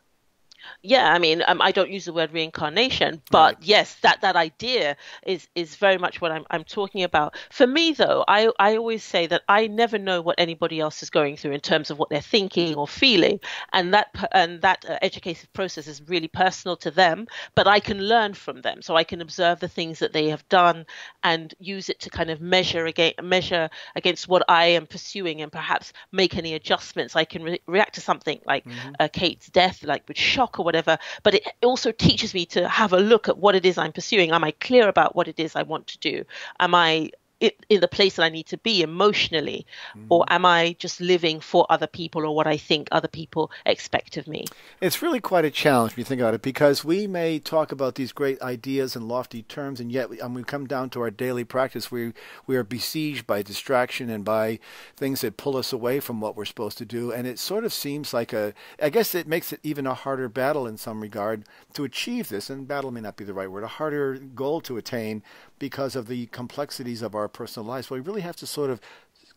Yeah, I mean, I don't use the word reincarnation, but right. Yes, that idea is very much what I'm talking about. For me, though, I always say that I never know what anybody else is going through in terms of what they're thinking or feeling, and that educative process is really personal to them. But I can learn from them, so I can observe the things that they have done and use it to kind of measure against what I am pursuing, and perhaps make any adjustments. I can react to something like Kate's death, like with shock or whatever, but it also teaches me to have a look at what it is I'm pursuing. Am I clear about what it is I want to do? Am I in the place that I need to be emotionally, or am I just living for other people or what I think other people expect of me? It's really quite a challenge when you think about it, because we may talk about these great ideas and lofty terms, and yet when we come down to our daily practice, we are besieged by distraction and by things that pull us away from what we're supposed to do. And it sort of seems like I guess it makes it even a harder battle in some regard to achieve this, and battle may not be the right word, a harder goal to attain because of the complexities of our personal lives. Well, we really have to sort of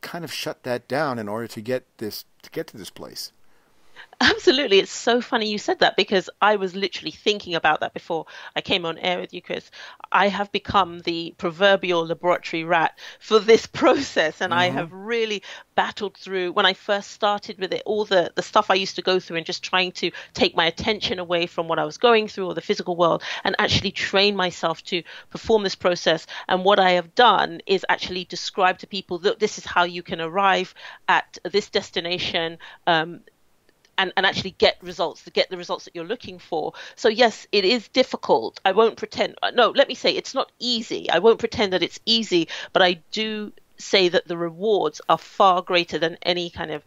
kind of shut that down in order to get to this place. Absolutely. It's so funny you said that, because I was literally thinking about that before I came on air with you, Chris. I have become the proverbial laboratory rat for this process, and I have really battled through, when I first started with it, all the stuff I used to go through, and just trying to take my attention away from what I was going through or the physical world, and actually train myself to perform this process. And what I have done is actually describe to people that this is how you can arrive at this destination, and actually get the results that you're looking for. So yes, it is difficult. I won't pretend. No, let me say it's not easy. I won't pretend that it's easy, but I do say that the rewards are far greater than any kind of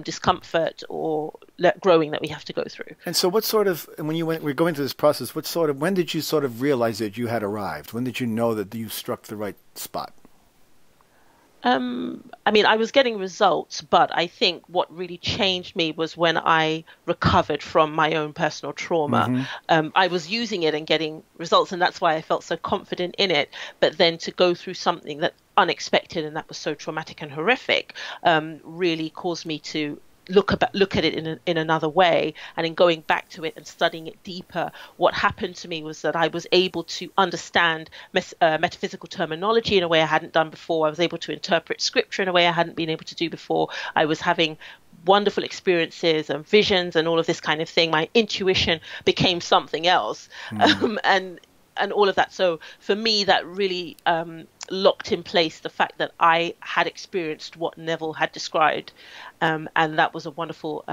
discomfort or growing that we have to go through. And so what sort of, and when you were going through this process, when did you sort of realize that you had arrived? When did you know that you struck the right spot? I mean, I was getting results, but I think what really changed me was when I recovered from my own personal trauma. I was using it and getting results, and that's why I felt so confident in it. But then to go through something that unexpected and that was so traumatic and horrific really caused me to look at it in another way. And in going back to it and studying it deeper, what happened to me was that I was able to understand metaphysical terminology in a way I hadn't done before. I was able to interpret scripture in a way I hadn't been able to do before. I was having wonderful experiences and visions and all of this kind of thing. My intuition became something else. And all of that. So for me, that really locked in place the fact that I had experienced what Neville had described. And that was a wonderful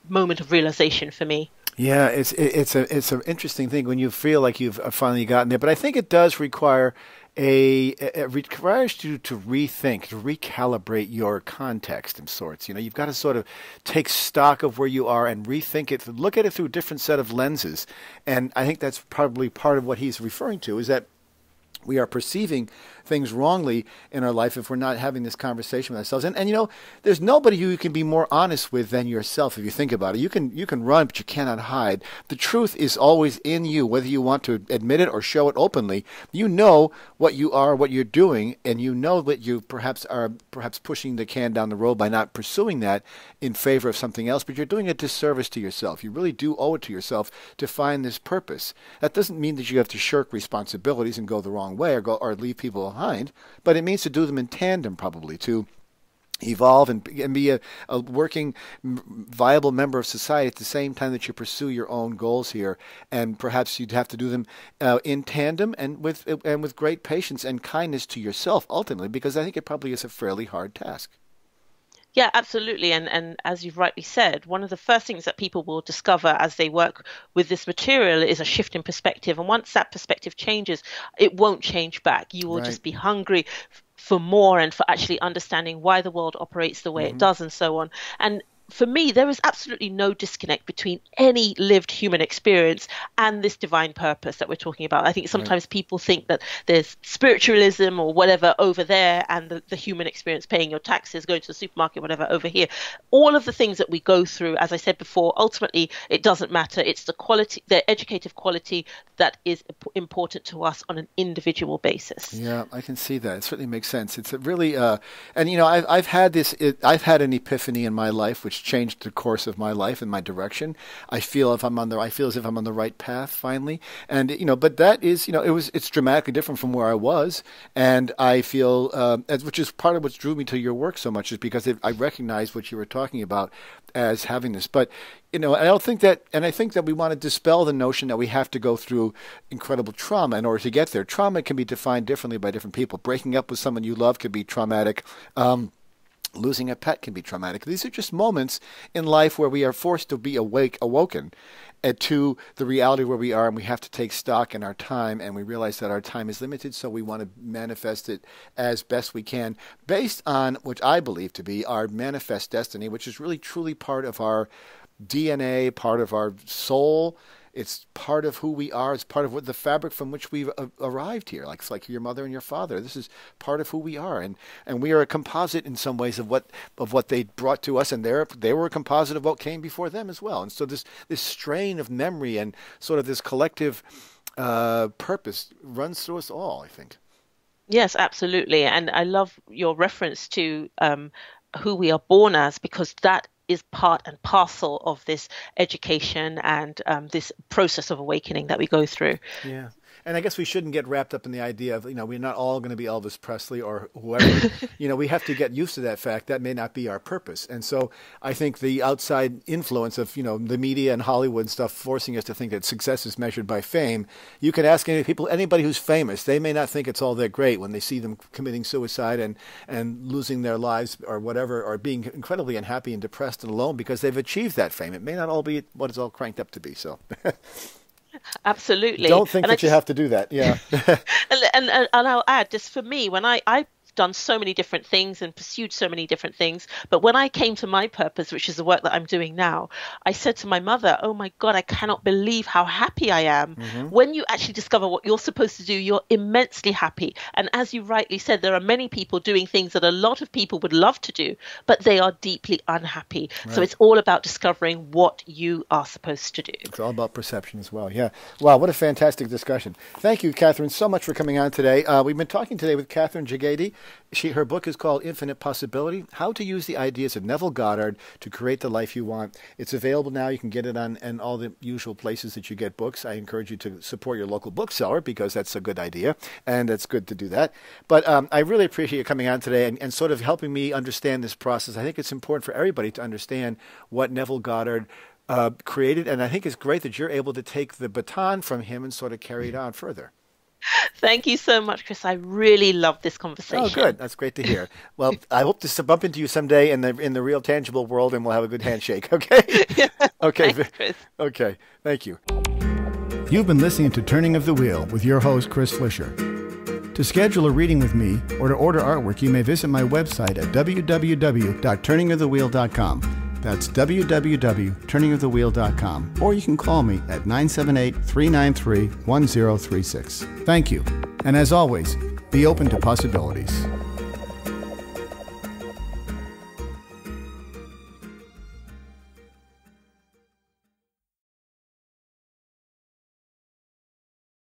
moment of realization for me. Yeah, it's an interesting thing when you feel like you've finally gotten there. But I think it does require it requires you to rethink, to recalibrate your context in sorts. You know, you've got to sort of take stock of where you are and rethink it, look at it through a different set of lenses. And I think that's probably part of what he's referring to, is that we are perceiving things wrongly in our life if we're not having this conversation with ourselves. And you know, there's nobody who you can be more honest with than yourself if you think about it. You can run, but you cannot hide. The truth is always in you, whether you want to admit it or show it openly. You know what you are, what you're doing, and you know that you perhaps are pushing the can down the road by not pursuing that in favor of something else, but you're doing a disservice to yourself. You really do owe it to yourself to find this purpose. That doesn't mean that you have to shirk responsibilities and go the wrong way or leave people behind, but it means to do them in tandem, probably, to evolve and be a working, viable member of society at the same time that you pursue your own goals here. And perhaps you'd have to do them in tandem and with great patience and kindness to yourself, ultimately, because I think it probably is a fairly hard task. Yeah, absolutely. And as you've rightly said, one of the first things that people will discover as they work with this material is a shift in perspective. And once that perspective changes, it won't change back. You will just be hungry for more and for actually understanding why the world operates the way it does and so on. And for me, there is absolutely no disconnect between any lived human experience and this divine purpose that we're talking about. I think sometimes people think that there's spiritualism or whatever over there and the human experience, paying your taxes, going to the supermarket, whatever, over here. All of the things that we go through, as I said before, ultimately, it doesn't matter. It's the quality, the educative quality that is important to us on an individual basis. Yeah, I can see that. It certainly makes sense. It's a really, and you know, I've had an epiphany in my life, which changed the course of my life and my direction. I feel as if I'm on the right path finally. And you know, but that is, you know, it's dramatically different from where I was, and I feel, which is part of what drew me to your work so much, is because I recognize what you were talking about as having this. But you know, I think that we want to dispel the notion that we have to go through incredible trauma in order to get there. Trauma can be defined differently by different people. Breaking up with someone you love could be traumatic. Losing a pet can be traumatic. These are just moments in life where we are forced to be awoken to the reality where we are, and we have to take stock in our time, and we realize that our time is limited, so we want to manifest it as best we can based on which I believe to be our manifest destiny, which is really truly part of our DNA, part of our soul. It's part of who we are. It's part of what the fabric from which we've arrived here. Like, it's like your mother and your father. This is part of who we are, and we are a composite in some ways of what they brought to us, and they were a composite of what came before them as well. And so this strain of memory and sort of this collective purpose runs through us all, I think. Yes, absolutely. And I love your reference to who we are born as, because that is part and parcel of this education and this process of awakening that we go through. Yeah. And I guess we shouldn't get wrapped up in the idea of, we're not all going to be Elvis Presley or whoever. We have to get used to that fact. That may not be our purpose. And so I think the outside influence of, the media and Hollywood and stuff forcing us to think that success is measured by fame. You can ask anybody who's famous, they may not think it's all that great when they see them committing suicide and losing their lives or whatever, or being incredibly unhappy and depressed and alone because they've achieved that fame. It may not all be what it's all cranked up to be. So absolutely. Don't think that you have to do that. Yeah. and I'll add, just for me, when I've done so many different things and pursued so many different things, but when I came to my purpose, which is the work that I'm doing now, I said to my mother, oh my God, I cannot believe how happy I am. Mm-hmm. When you actually discover what you're supposed to do, you're immensely happy. And as you rightly said, there are many people doing things that a lot of people would love to do, but they are deeply unhappy. Right. So it's all about discovering what you are supposed to do. It's all about perception as well. Yeah. Wow, what a fantastic discussion. Thank you, Katherine, so much for coming on today. We've been talking today with Katherine Jegede. Her book is called Infinite Possibility, How to Use the Ideas of Neville Goddard to Create the Life You Want. It's available now. You can get it on all the usual places that you get books. I encourage you to support your local bookseller because that's a good idea, and it's good to do that. But I really appreciate you coming on today and sort of helping me understand this process. I think it's important for everybody to understand what Neville Goddard created, and I think it's great that you're able to take the baton from him and sort of carry it on further. Thank you so much, Chris. I really loved this conversation. Oh, good. That's great to hear. Well, I hope to bump into you someday in the real tangible world, and we'll have a good handshake. Okay? Okay. Thanks, Chris. Okay. Thank you. You've been listening to Turning of the Wheel with your host, Chris Flisher. To schedule a reading with me or to order artwork, you may visit my website at www.turningofthewheel.com. That's www.turningofthewheel.com. Or you can call me at 978-393-1036. Thank you. And as always, be open to possibilities.